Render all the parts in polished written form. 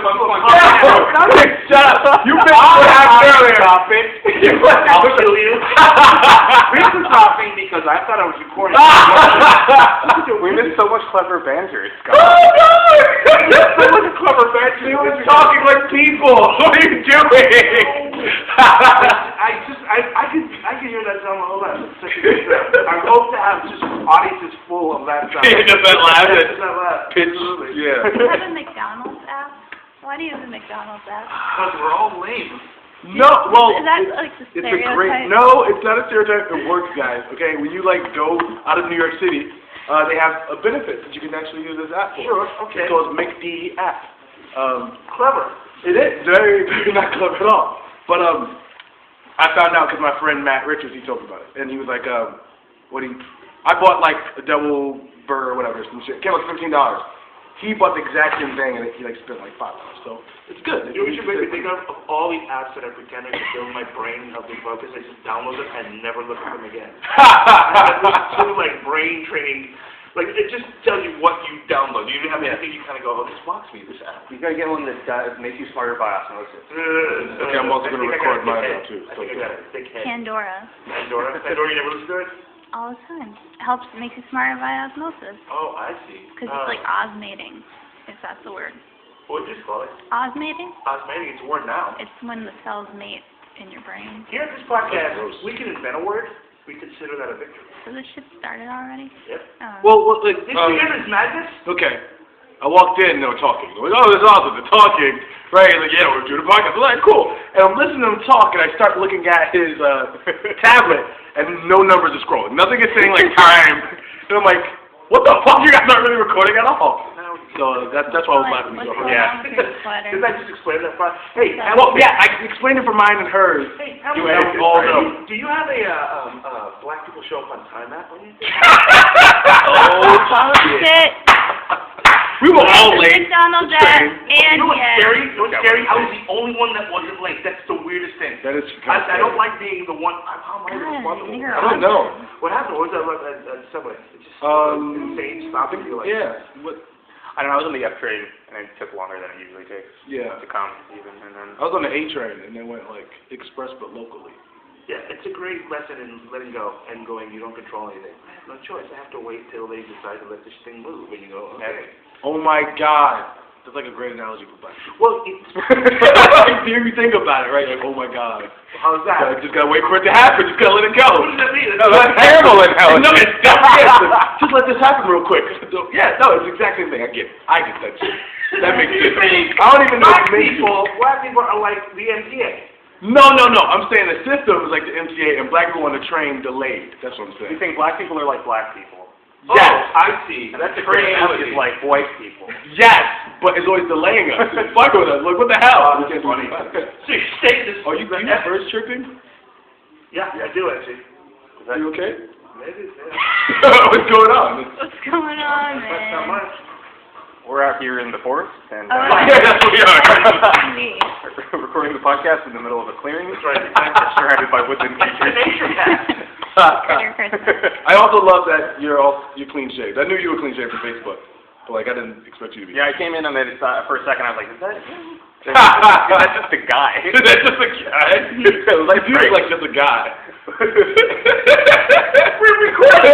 Shut up. You missed what happened earlier. Stop it. I'll kill you. We're just laughing because I thought I was recording. We missed so much clever banter, Scott. Oh, no! So much clever banter. He was talking like people. What are you doing? I can hear that sound my whole life. It's such a good sound. I hope to have just audiences full of that sound. Just that laugh. Just that laugh. Pitches. Yeah. Do you have a McDonald's app? Why do you have a McDonald's app? Because we're all lame. No, well, Is that like the it's a stereotype? great. No, it's not a stereotype. It works, guys. Okay, when you like go out of New York City, they have a benefit that you can actually use this app for. Sure. Okay. It's called McD app. Clever. It is very, very not clever at all. But I found out because my friend Matt Richards, he told me about it, and he was like, I bought like a double burger or whatever, some shit. It came like $15. He bought the exact same thing, and he like spent like $5. So it's good. You know what you make me think of all these apps that I pretend to fill my brain and help me focus. I just download them and never look at them again. It's too like brain training. Like it just tells you what you download. You have anything you kind of go, oh, this blocks me. This app. You gotta get one that makes you smarter by osmosis. Okay, I'm also gonna record mine now too. I think I got it. Thick head. Pandora. Pandora, you never listen to it? All the time. It helps make you smarter by osmosis. Oh, I see. Because it's like osmating, if that's the word. What did you call it? Osmating? Osmating. It's a word now. It's when the cells mate in your brain. Here at this podcast, we can invent a word. We consider that a victory. So this shit started already? Yep. Well, like, Did you hear this madness? Okay. I walked in and they were talking. Like, oh, this is awesome. They're talking. Right? Like, yeah, we're doing a podcast. I'm like, cool. And I'm listening to him talk, and I start looking at his tablet, and no numbers are scrolling. Nothing is saying, like, time. And I'm like, what the fuck? You guys aren't really recording at all. So that's why I was laughing. What's So, going yeah. on with your sweater? Didn't I just explain that part? Hey, Well, yeah, I explained it for mine and hers. Hey, You had all know. do you have a black people show up on time app on you? Oh, Shit. we were all late. McDonald's It's app strange. and You know what's yes. scary? You know what's scary? I was the only one that wasn't late. That's the weirdest thing. That is I don't like being the one. How am I responsible? you're I don't know. What happened? What was that at Subway? It just insane stopping you like. Yeah. What? I don't know, I was on the F train, and it took longer than it usually takes to come, even, and then... I was on the A train, and they went, like, express but locally. Yeah, it's a great lesson in letting go and going, you don't control anything. I have no choice. I have to wait till they decide to let this thing move, and you go, okay. Oh, my God. That's like a great analogy for black people. Well, it's... You think about it, right? Like, oh, my God. How's that? Just gotta wait for it to happen. Just gotta let it go. What does that mean? No, that's terrible analogy. No, it's just let this happen real quick. Yeah, no, it's the exact same thing. I get it. I get that shit. That makes sense. I don't even know what Black people are like the MTA. No. I'm saying the system is like the MTA, and black people on the train delayed. That's what I'm saying. You think black people are like black people? Yes. Oh, I see. And that's a train is like white people. Yes, but it's always delaying us. It's fucking with us. Like, what the hell? That's funny. So you state this. Are you first tripping? Yeah, I do actually. Are you okay? Maybe. Yeah. What's going on? What's going on, That's not man? much. We're out here in the forest, and Yeah, that's what we are. recording the podcast in the middle of a clearing. That's right. Surrounded by woodland It's a nature creatures. I also love that you're clean shaved. I knew you were clean shaved from Facebook, but like I didn't expect you to be. Yeah, I came in and then for a second I was like, is that just a guy? Is that just a guy? Like you look like just a guy. We're recording.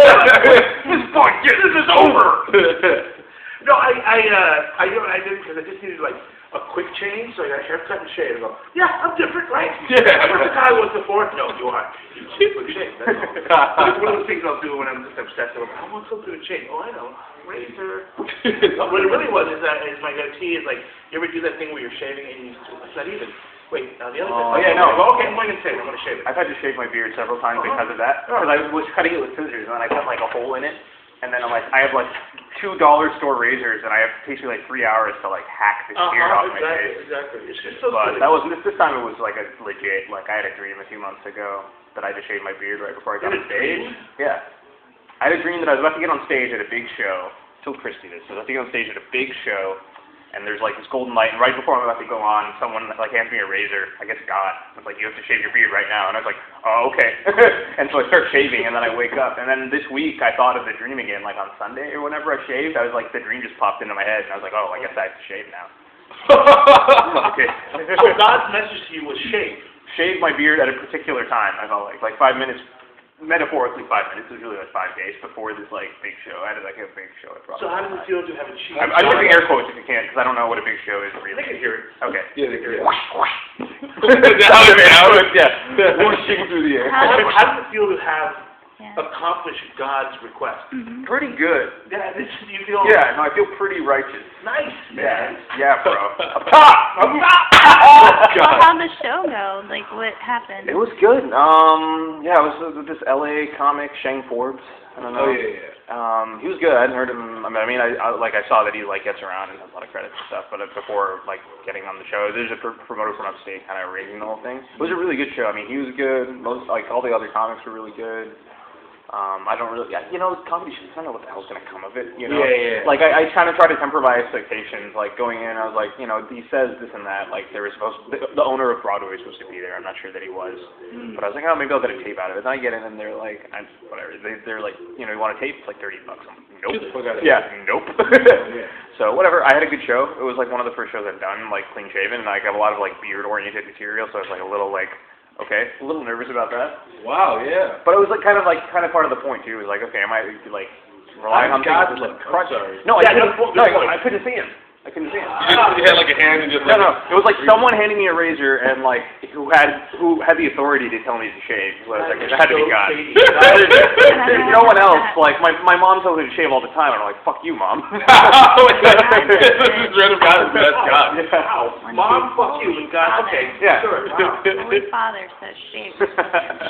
This podcast. This is over. No, I didn't because I just needed like a quick change, so I got a haircut and shave. I go, yeah, I'm different, right? Yeah. That's what the guy was before. No, you are. You quick shave. That's all. But it's one of those things I'll do when I'm just obsessive. I want something to change. Oh, I know. Razor. What it really was is my goatee is like, you ever do that thing where you're shaving and it's not even. Wait, the other thing. Oh, yeah, no. Okay, I'm going to shave. I'm going to shave it. I've had to shave my beard several times because of that. Because I was cutting it with scissors, and then I cut like a hole in it. And then I'm like, I have like $2 store razors, and it takes me like 3 hours to like hack this beard off my face. Exactly. It's just so But that was this time it was like a legit. Like I had a dream a few months ago that I had to shave my beard right before I got on stage. Yeah, I had a dream that I was about to get on stage at a big show. Told Christy this. So I was about to get on stage at a big show, and there's like this golden light, and right before I'm about to go on, someone like hands me a razor. I guess Gawd. It's like, you have to shave your beard right now, and I was like, oh, okay. And so I start shaving, and then I wake up, and then this week I thought of the dream again, like on Sunday or whenever I shaved. I was like, the dream just popped into my head, and I was like, oh, I guess I have to shave now. Okay. So God's message to you was shave. Shave my beard at a particular time, I felt like 5 minutes, metaphorically 5 minutes, it was really like 5 days before this like big show. I had like a big show. So how does it feel to have a cheese? I'm using air quotes if you can, because I don't know what a big show is really. They can hear it. Okay. Yeah, they can. Yeah. Whooshing through the air. How does it feel to have Yeah. accomplished God's request? Mm-hmm. Pretty good. Yeah, you feel Yeah, no, I feel pretty righteous. nice, man. Yeah, bro. Up top! Up top! Well, how'd the show go? Like, what happened? It was good. Yeah, it was with this LA comic, Shane Forbes. I don't know. Oh, yeah. He was good. I hadn't heard him. I mean, I saw that he like gets around and has a lot of credits and stuff. But before like getting on the show, there's a promoter from upstate kind of arranging the whole thing. It was a really good show. I mean, he was good. Most like all the other comics were really good. I don't really, comedy shows, I don't know what the hell's gonna come of it, you know? Yeah. Like, I kind of try to temper my expectations, like, going in, I was like, he says this and that, like, there was the owner of Broadway was supposed to be there, I'm not sure that he was, but I was like, oh, maybe I'll get a tape out of it, then I get in and they're like, whatever, they're like, you want a tape? It's like $30. I'm like, nope. Get the fuck out of Yeah, here. nope. Yeah. So, whatever, I had a good show, it was like one of the first shows I've done, like, clean shaven, and I have a lot of, like, beard-oriented material, so I was like a little, like, okay, a little nervous about that. Wow, yeah. But it was like kind of part of the point too. It was like, okay, am I like relying on God's things? look. I'm sorry. No, Yeah, I couldn't see him. I couldn't see him. You had like a hand and just like... No. It was like someone handing me a razor and like who had the authority to tell me to shave. So I was like, it had to be God. There's no one else. Like my mom tells me to shave all the time, and I'm like, fuck you, mom. This is random God. That's God. Yeah. Wow. Mom, fuck you, and God. Okay, Yeah. sure. Wow. Holy Father says shave.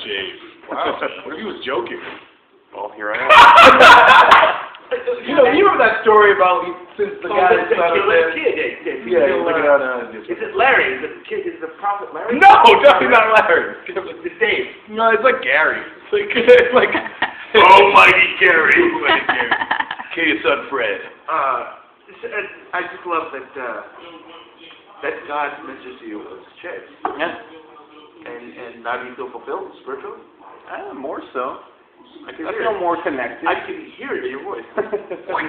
Shave. Wow. What if he was joking? Well, here I am. You remember that story about since the guy that started there? Yeah, Is it Larry? Is the prophet Larry? No, definitely not Larry. It's Dave. No, it's like Gary. It's like Almighty Gary. Kill your son Fred. I just love that God's message to you was shave. Yeah. And now do you feel fulfilled spiritually? More so. I can I hear feel it. more connected. I can hear it in your voice. Sorry.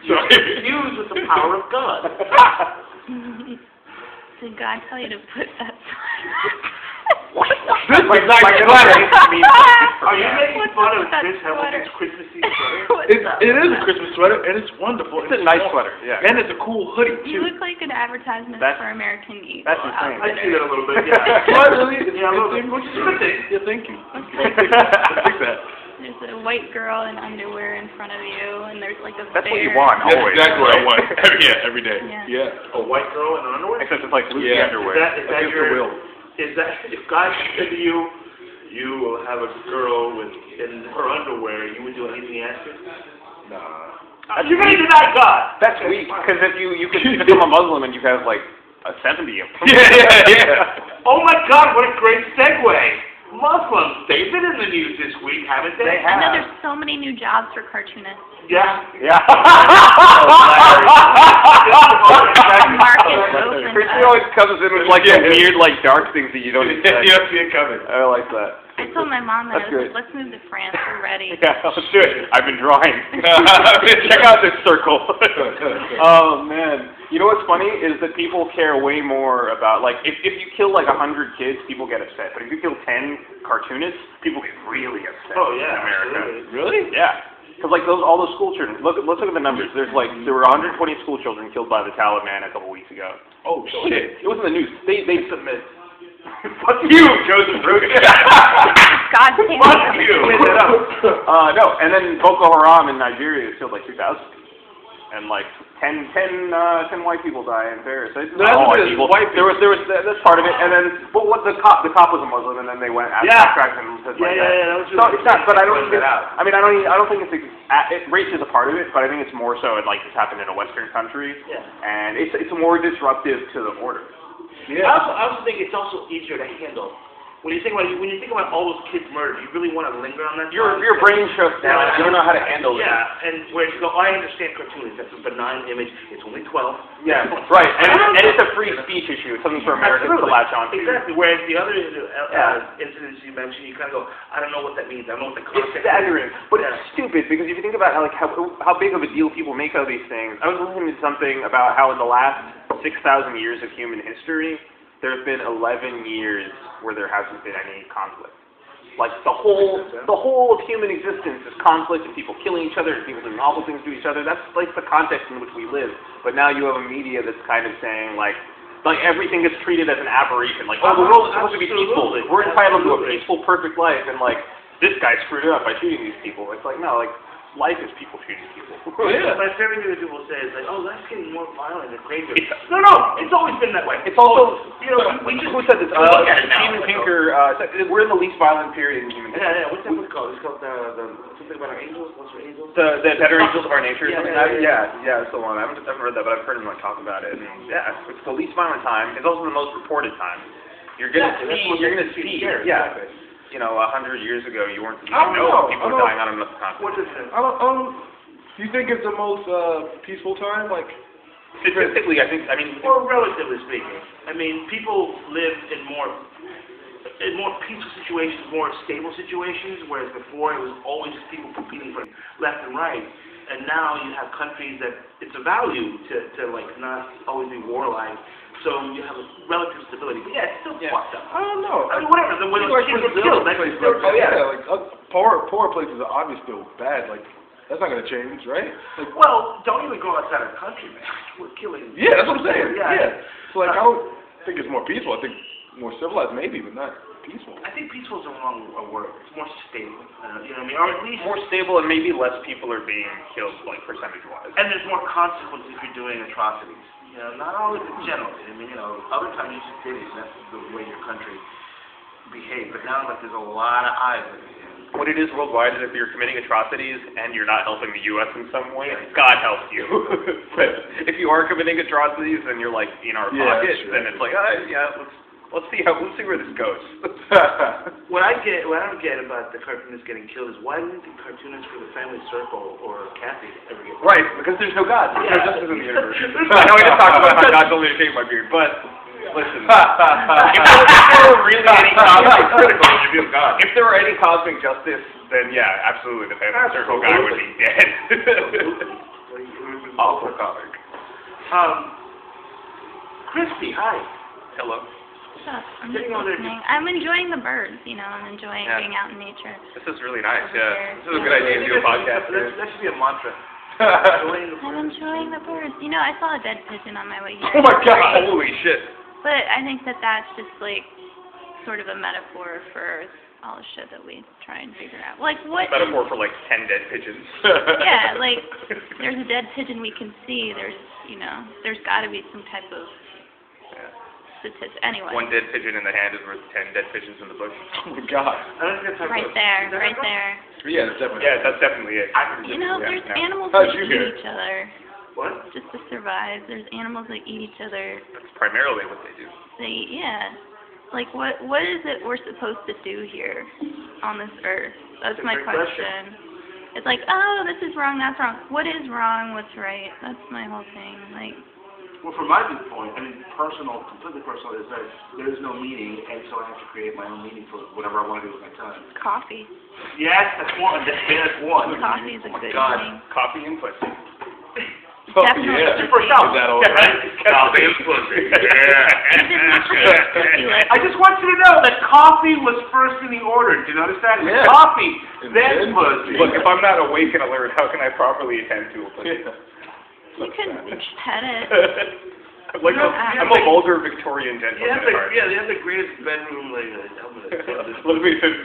Fused with the power of God. Did God tell you to put that This is like Are you making fun of Chris Hamilton's Christmas Eve sweater? It is a Christmas sweater, and it's wonderful. It's a nice sweater, yeah. And it's a cool hoodie, You too. look like an advertisement for American Eagle. That's insane. I see that a little bit, yeah. What, really? Yeah, a little bit. Which is a good thing. Yeah, thank you. I think that. There's a white girl in underwear in front of you, and there's like a That's bear. what you want, That's always. exactly what I want. Every day. Yeah. A white girl in underwear? Except it's like loose Yeah. underwear. Is that Against your... the will. Is that... If God said to you, you will have a girl in her underwear, you would do anything he asked you? Nah. You're going to deny God! That's weak, because if you could become a Muslim and you have like a 70 of them. Yeah. Oh my God, what a great segue! Muslims, they've been in the news this week, haven't they? They I know have. there's so many new jobs for cartoonists. Yeah. Yeah. Christy always comes in with like the weird, like dark things that you don't expect. You don't see it coming. I like that. I told my mom that That's I was good. like, let's move to France. We're ready. Yeah, let's do it. I've been drawing. Check out this circle. Oh man. You know what's funny is that people care way more about like if you kill like 100 kids, people get upset. But if you kill 10 cartoonists, people get really upset. Oh yeah, in America. absolutely. Really? Yeah. Because like all those school children. Let's look at the numbers. There were 120 school children killed by the Taliban a couple weeks ago. Oh shit. It was in the news. They Submit. Fuck you, Joseph Rogan. God damn Fuck it. you. No, and then Boko Haram in Nigeria killed like 2,000. And like 10 white people die in Paris. It's not all white people. There was that's part of it. And then, but what the cop was a Muslim, and then they went after tracked him. That was really it's not. But I don't think. I mean, I don't think race is a part of it, but I think it's more so. Like it's happened in a Western country, and it's more disruptive to the border. Yeah. I also think it's also easier to handle When you think about all those kids murdered, you really want to linger on that? Your brain shuts down. You don't know how to handle it. Yeah, and where you go, I understand cartoons. That's a benign image. It's only 12. Yeah, right. And it's a free speech issue. It's something for Americans to latch on to. Exactly. Whereas the other incidents you mentioned, you kind of go, I don't know what that means. I don't know what the context is. It's staggering, but it's stupid because if you think about how big of a deal people make out of these things. I was listening to something about how in the last 6,000 years of human history, there have been 11 years where there hasn't been any conflict. Like the whole of human existence is conflict and people killing each other and people doing awful things to each other. That's like the context in which we live. But now you have a media that's kind of saying like everything gets treated as an aberration. Like, oh, the world is supposed to be peaceful. We're entitled to a peaceful, perfect life, and like this guy screwed it up by shooting these people. It's like no, like life is people shooting people. Yeah. My favorite thing that people say is like, oh, life's getting more violent and crazier. No, it's always been that way. It's also, we just who said this? look at it now. Steven Pinker said we're in the least violent period in human history. Yeah. What's that book called? It's called something about our angels. What's our angels? The Better Angels of Our Nature. Yeah, that's the one. I haven't read that, but I've heard him talk about it. And yeah, it's the least violent time. It's also the most reported time. You're gonna see. Yeah. 100 years ago, you weren't. People were dying out of enough conflict. What is it? Do you think it's the most peaceful time? Like statistically, I mean, or relatively speaking, I mean, people live in more peaceful situations, more stable situations, whereas before it was always people competing for left and right. And now you have countries that it's a value to like not always be warlike. So you have a relative stability. But yeah, it's still fucked up. I don't know. I mean, whatever. The way those kids were killed, like poor places are obviously still bad. Like that's not gonna change, right? Like, well, don't even go outside our country, man. We're killing. Yeah, that's what I'm saying. Yeah. So like, I don't think it's more peaceful. I think more civilized, maybe, but not peaceful. I think peaceful is the wrong word. It's more stable. You know what I mean? Or at least more stable, and maybe less people are being killed, like percentage-wise. And there's more consequences if you're doing atrocities. Not always generally. I mean, other times you just did it. That's the way your country behaved. But now, like, there's a lot of eyes on you. What it is worldwide is if you're committing atrocities and you're not helping the U.S. in some way, God help you. But if you are committing atrocities and you're like in our pocket, then it's like, let's see where this goes. What I don't get about the cartoonist getting killed is why didn't the cartoonist for the Family Circle or Kathy ever get killed? Right, because there's no God. Yeah. There's justice in the universe. I know I just talked about how God told me to shave my beard, but listen, if there were any cosmic justice, then yeah, absolutely, the Family Circle guy would be dead. Awful comic. Christy, hi. Hello. I'm just listening. I'm enjoying the birds, I'm enjoying being out in nature. This is really nice, This is a good idea to do a podcast. That should be a mantra. I'm enjoying the birds. I saw a dead pigeon on my way here. Oh my God! Holy shit. But I think that's just like sort of a metaphor for all the shit that we try and figure out. Like what? A metaphor for like 10 dead pigeons. Yeah, like there's a dead pigeon we can see. There's there's got to be some type of statistic. Anyway. One dead pigeon in the hand is worth 10 dead pigeons in the bush. Oh my God. Right there. Yeah, that's definitely. Yeah, that's definitely it. There's animals that eat each other. What? Just to survive. There's animals that eat each other. That's primarily what they do. Like what is it we're supposed to do here on this earth? That's my question. It's like, oh, this is wrong, that's wrong. What is wrong, what's right? That's my whole thing. Like, well, from my viewpoint, completely personal, is that there is no meaning, and so I have to create my own meaning for whatever I want to do with my time. Coffee. Yes, that's one. That's one. Coffee is a good meaning. Coffee and pussy. Definitely. For yourself. Coffee and pussy. I just want you to know that coffee was first in the order. Did you notice that? Yeah. Coffee, then pussy. Look, if I'm not awake and alert, how can I properly attend to a pussy? You can pet it. Like I'm a vulgar Victorian gentleman. They have the greatest bedroom Let me sit.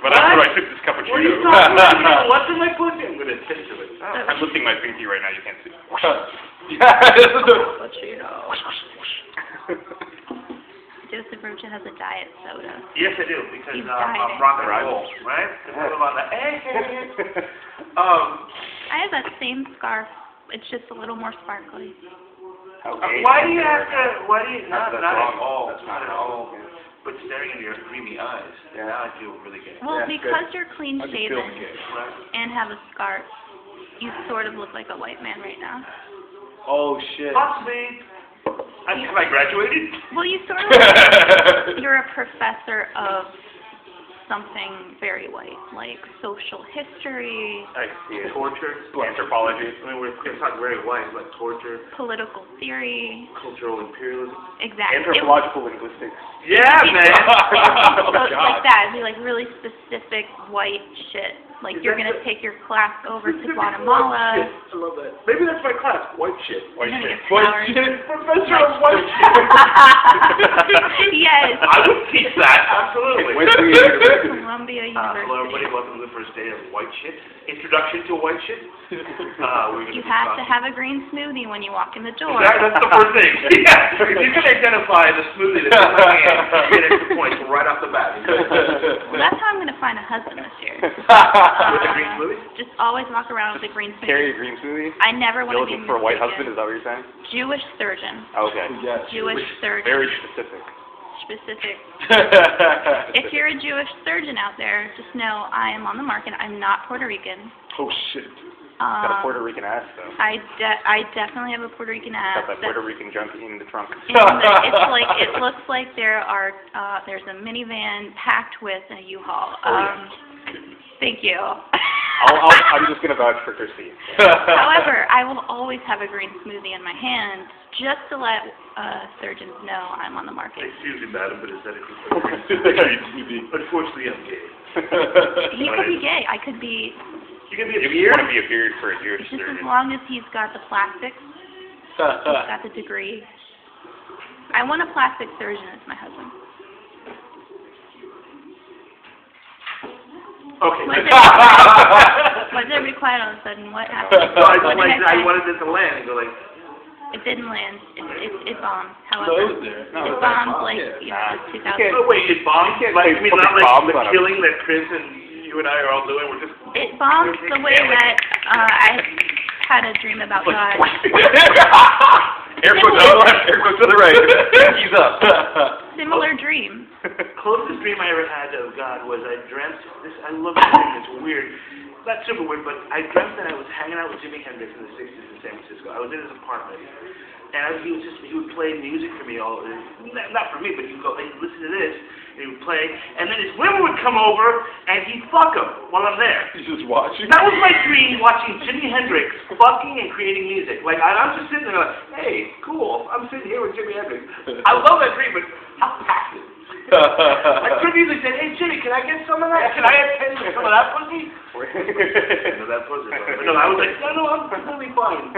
But after I took this cappuccino. What are you talking about? What's in my pussy? I'm going to tend to it. I'm lifting my pinky right now. You can't see. Joseph Rocha'd has a diet soda. Yes, I do, because He's I'm rock and roll, right? I have that same scarf. It's just a little more sparkly. Why do you have to? Not at all. Not at all. but staring into your dreamy eyes, now I feel really gay. Well, Yeah, because you're clean I just feel shaven gay. and have a scarf, you sort of look like a white man right now. Oh shit. Possibly. Have I graduated? Well, you sort of look like you're a professor of something very white, like social history, I see. Torture. Anthropology. I mean, it's not very white, but torture, political theory. cultural imperialism. Exactly. Anthropological linguistics. Yeah, man. So Oh, it's God. like that. It'd be like really specific white shit. Like Is you're that gonna the- take your class over to Specific Guatemala. white shit. I love that. Maybe that's my class. White shit. White and then shit. your White powers. shit. Professor of white shit. Yes. I would teach that. Absolutely. Columbia Hello, everybody. University. Welcome to the first day of white shit. Introduction to white shit. You have to have a green smoothie when you walk in the door. That's the first thing. Yeah. If you can identify the smoothie that's in my hand, you get extra points right off the bat. Well, that's how I'm gonna find a husband this year. With a green smoothie? Just always walk around with a green Carry smoothie. a green smoothie? I never want You're to be looking for a white husband, mistaken. is that what you're saying? Jewish surgeon. Okay. Yes. Jewish surgeon. Very specific. Specific. If you're a Jewish surgeon out there, just know I am on the market. I'm not Puerto Rican. Oh shit. Got a Puerto Rican ass, though. I definitely have a Puerto Rican ass. Got that Puerto Rican junkie in the trunk. And it's like it looks like there's a minivan packed with a U-Haul. Thank you. I'm just going to vouch for Christy. However, I will always have a green smoothie in my hand just to let surgeons know I'm on the market. Excuse me, madam, but is that a Green Unfortunately, I'm gay. He could be gay. I could be, You can be a You beard? want to be a beard for a Jewish just as surgeon. long as he's got the plastics, he's got the degree. I want a plastic surgeon as my husband. Okay. Why did everybody quiet all of a sudden? What happened? No, I What just did like, I I say? wanted it to land and go like, It didn't land. It bombed. So However, is there. it bombed like Yeah. 2000. oh wait, it bombed? can't Like, say I mean, fucking not like bombs the on a- killing that Chris and you and I are all doing, we're just... It bombed the way that I had a dream about God. Air quotes to the left, air quotes to the right. He's up. Similar dream. Closest dream I ever had of God was I dreamt this. I love this dream. It's weird, not super weird, but I dreamt that I was hanging out with Jimi Hendrix in the '60s in San Francisco. I was in his apartment, and he would play music for me all. Not for me, but he would go, hey, listen to this, and he would play, and then his women would come over and he'd fuck them while I'm there. He's just watching. That was my dream, watching Jimi Hendrix fucking and creating music. Like, I'm just sitting there like, hey, cool, I'm sitting here with Jimi Hendrix. I love that dream, but how passive. I could have easily said, hey, Jimmy, can I get some of that? Can I have some of that pussy? No, that pussy. But no, I was like, no, I'm completely fine.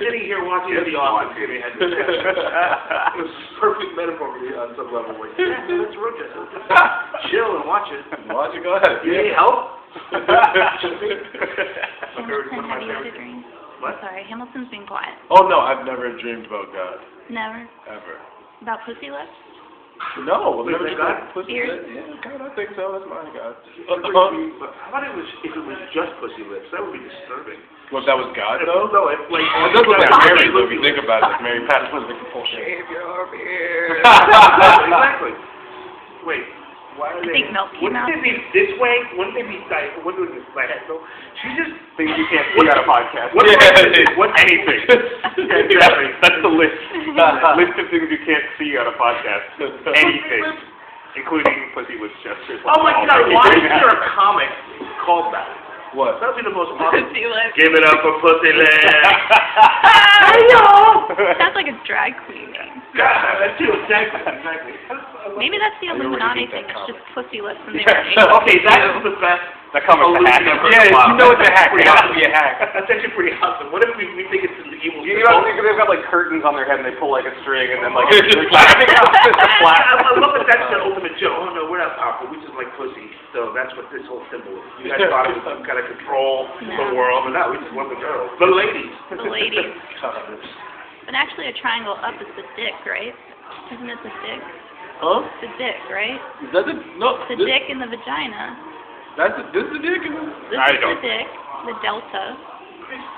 Sitting here watching the awesome Jimi Hendrix. It was a perfect metaphor for me on some level. Like, yeah, let's Rocha'd. Chill and watch it. Watch it. Go ahead. You need help? Hamilton, have you had a dream? What? Sorry, Hamilton's being quiet. Oh no, I've never dreamed about God. Never. Ever. About pussy lips? No, I've Wait, never is that dreamed God? about pussy. Ears? Yeah, God, I think so. That's my God. But how about if it was just pussy lips? That would be disturbing. What, that was God though? No, if like Well, that's what that Mary, though, if you think about it. Like Mary Patterson was like, oh shit. Shave your beard. Exactly. Wait, why are they? Big milk came Wouldn't out. they be this way? Wouldn't they be like? What would this like? So she just Things you can't see on a podcast. What What anything. Yeah, exactly. That's the list. List of things you can't see on a podcast. Anything. Including pussy lips gestures. Oh my God! Why is there a comic called that? What? That would be the most awesome. Pussy lips. Give it up for pussy lips. Sounds like a drag queen name. Yeah, that's too exactly. Maybe that's the I already Illuminati hate that thing. It's comic. just pussy lips and they were Okay, that is the best. That comic's a hack. Yeah, you know it's a hack. It has to be a hack. That's actually pretty awesome. What if we think it's an evil You symbol? know, they've got like curtains on their head and they pull like a string and then like It's just black. I love that that's the ultimate joke. Oh no, we're not powerful. We just like pussy. So that's what this whole symbol is. You guys thought it was some kind of control the world, but no, we just want the girls. The ladies. the ladies. But actually a triangle up is the dick, right? Isn't it the dick? Huh? The dick, right? Is that the no? The this, dick and the vagina. That's this is the dick. This I is don't. the dick, the delta.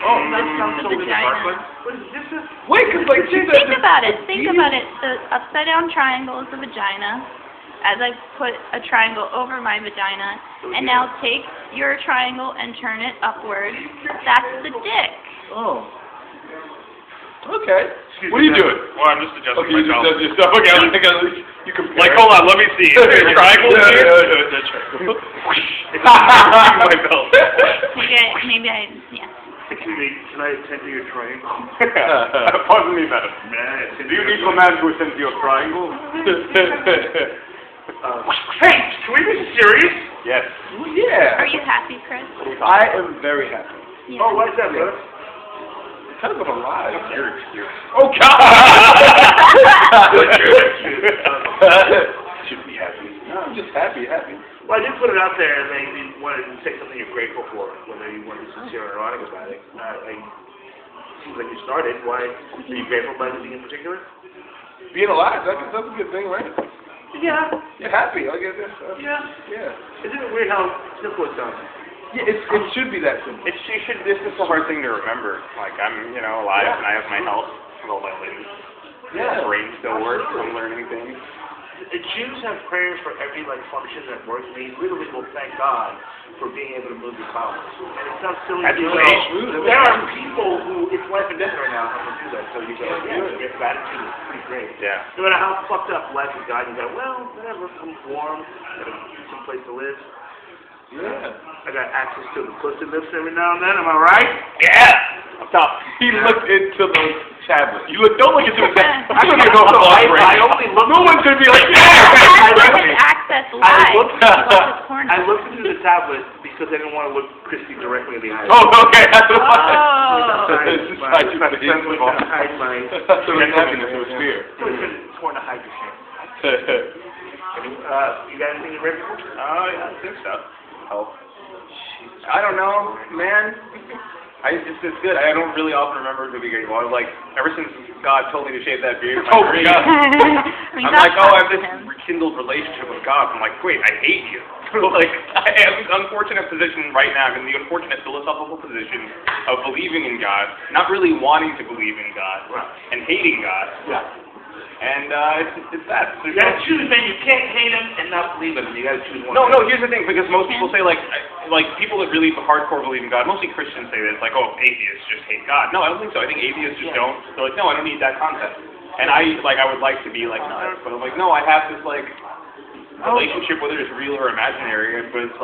Oh, that sounds so The good. vagina. What is this? Wait, cause like see Think about it. Think about it. The upside down triangle is the vagina, as I put a triangle over my vagina, and now take your triangle and turn it upward. That's the dick. Oh. Okay. What are you doing? Well, I'm just adjusting Okay, you just myself. does your stuff. Okay, I think at least you can. Like, hold on, let me see. Is there a triangle here? That's right. My belt. Maybe I, yeah. Excuse me, can I attend to your triangle? Pardon me, madam. Man, Do you need a man to attend to your triangle? Hey, can we be serious? Yes. Well, yeah. Are you happy, Chris? I am very happy. Yeah. Oh, why is that, brother? Kind of a lie. Your excuse. Oh God! Should be happy. No, I'm just happy. Well, I did put it out there, and then you wanted to say something you're grateful for, whether you want to be sincere or ironic about it. It seems like you started. Why are you grateful about anything in particular? Being alive, that's a good thing, right? Yeah. You're happy. I get this. Yeah. Isn't it weird how simple it sounds? Yeah, it should be that simple. This is a hard thing to remember. Like, I'm, alive and I have my health with all my limbs. Yeah. My brain still works. I'm learning things. Jews have prayers for every function that works, and they literally will thank God for being able to move your bowels. And it sounds silly. That's true. There are people who it's life and death right now how to do that. So you go, your gratitude is pretty great. Yeah. No matter how fucked up life has gotten, you go, well, whatever. I'm warm. Got some place to live. Yeah. I got access to the pussy lips every now and then. Am I right? Yeah. Up top. He looked into the tablet. Don't look into the tablet. I don't even know No, how I only look. No one's gonna be like, That's what his access live. I looked into the tablet because I didn't want to look Christy directly in the eyes. Oh, okay. That's Oh. This is why you hide my. That's the happiness of fear. It's more to hide your shame. You got anything you're ready for? Yeah, I think so. Oh. I don't know, man. It's good. I don't really often remember to be grateful. I was like, ever since God told me to shave that beard, Oh, God. I mean, I'm that's like, I have fun this for him. rekindled relationship with God. I'm like, wait, I hate you. Like, I am in an unfortunate position right now. I'm in the unfortunate philosophical position of believing in God, not really wanting to believe in God, and hating God. Yeah. And it's that. You gotta choose, man. You can't hate him and not believe him. You gotta choose one. No, here's the thing, because most people say, like people that really hardcore believe in God, mostly Christians say this, like, oh, atheists just hate God. No, I don't think so. I think atheists just don't. They're like, no, I don't need that concept. And I would like to be like, no, but I'm like, no, I have this, relationship, whether it's real or imaginary, but it's,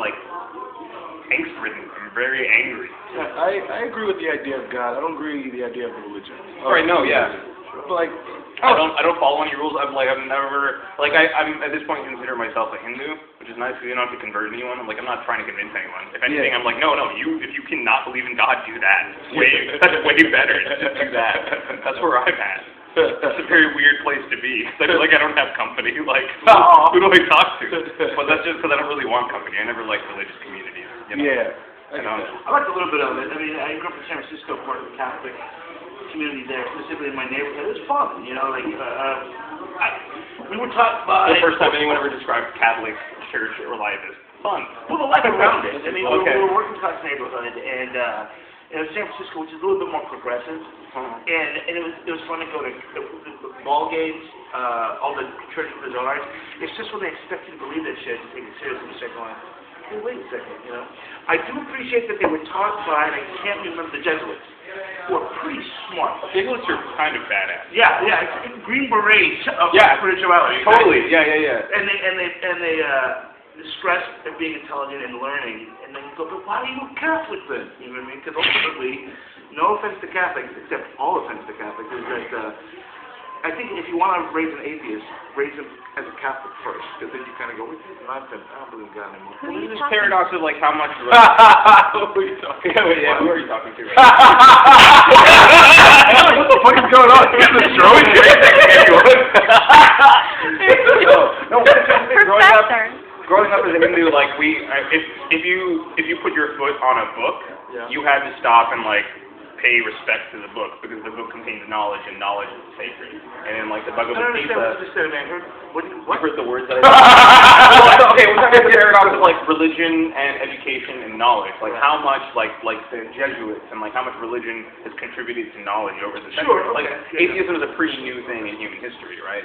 angst-ridden. I'm very angry. I agree with the idea of God. I don't agree with the idea of religion. Right, no, yeah. But, I don't follow any rules. I've never, I'm at this point consider myself a Hindu, which is nice because you don't have to convert anyone. I'm not trying to convince anyone. If anything, I'm like, no, if you cannot believe in God, do that. That's way better. Just do that. That's where I'm at. That's a very weird place to be. I feel like I don't have company. Who do I talk to? But that's just because I don't really want company. I never liked religious communities. Yeah. I liked a little bit of it. I mean, I grew up in San Francisco, part of the Catholic community there, specifically in my neighborhood. It was fun, we were taught by... The first time anyone ever described Catholic church or life as fun. Well, the life around it. I mean, Okay. we were a working class neighborhood, and it was San Francisco, which is a little bit more progressive, and it was fun to go to the ball games, all the church bazaars. It's just when they expect you to believe that shit, to take it seriously, you start going, hey, wait a second, I do appreciate that they were taught by, and I can't remember, the Jesuits, who are pretty smart. Jesuits are kind of badass. Yeah, it's Green Berets of spirituality. Totally. Yeah. And they stress at being intelligent and learning, and then you go, but why are you a Catholic then? You know what I mean? Because ultimately, no offense to Catholics, except all offense to Catholics, is that I think if you want to raise an atheist, raise him as a Catholic first, because then you kind of go, I don't believe in God anymore. Who are you This talking paradox of how much. Who are you talking Yeah, who are you talking to? Right What the fuck is going on? Is this throwing Professor. Growing up as a Hindu, if you put your foot on a book, you had to stop and pay respect to the book because the book contains knowledge, and knowledge sacred. And in like the I don't Bhagavad understand what Gita, you just said, man. What? you heard the words that I said? Okay, we're talking about the paradox of like religion and education and knowledge. Like how much like the Jesuits and like how much religion has contributed to knowledge over the centuries. Sure, Like okay. atheism is a pretty new thing in human history, right?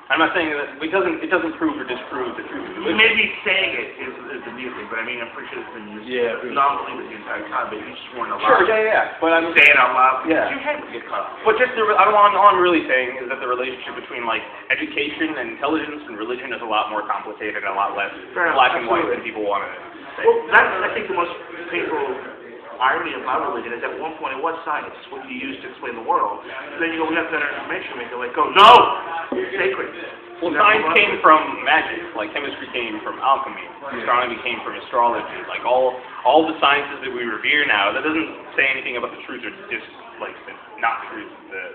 I'm not saying that it doesn't prove or disprove the truth of religion. Maybe saying it is the new thing, but I mean, I'm pretty sure it's been used non-believers the entire time, but you just weren't allowed. Sure, yeah. But I'm Say it out loud. Yeah. Your head would get cut off. But just all I'm really saying is that the relationship between like education and intelligence and religion is a lot more complicated and a lot less black and white than people want to say. Well, that's, I think, the most painful irony about religion is at one point it was science, what you used to explain the world. And then you go, we have better information, make it like, go, no! It's sacred. Well, science came from magic, like chemistry came from alchemy, astronomy came from astrology, like all the sciences that we revere now, that doesn't say anything about the truth or just like the not truth of the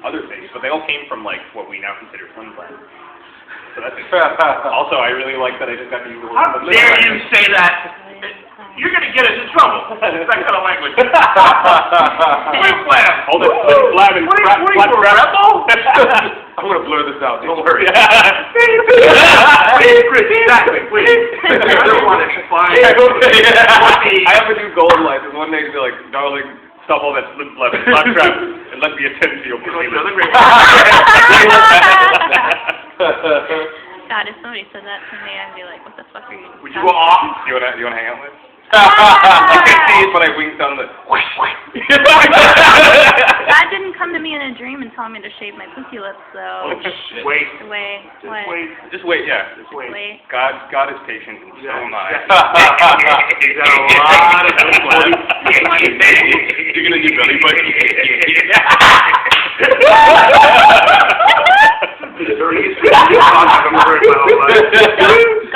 other things, but they all came from like what we now consider twin planets. So that's it. Also, I really like that I just got to use the word. How dare you say that? You're going to get us in trouble. That kind of language. Twin planet. Hold it. What are you, a rebel? I'm going to blur this out. Don't worry. Please, Chris, exactly, please. I don't want to find. I have a new goal in life, and one day to be like, darling, stop all that flip flap and let me attend to your God, if somebody said that to me, I'd be like, what the fuck are you doing? Would you go off? You wanna hang out with? I can't see it, but I winked on the. God didn't come to me in a dream and tell me to shave my pussy lips, though. Oh, shit. Wait. Just wait, yeah. Just wait. God is patient, and so am I. He's got a lot of good ones. You're gonna do belly button.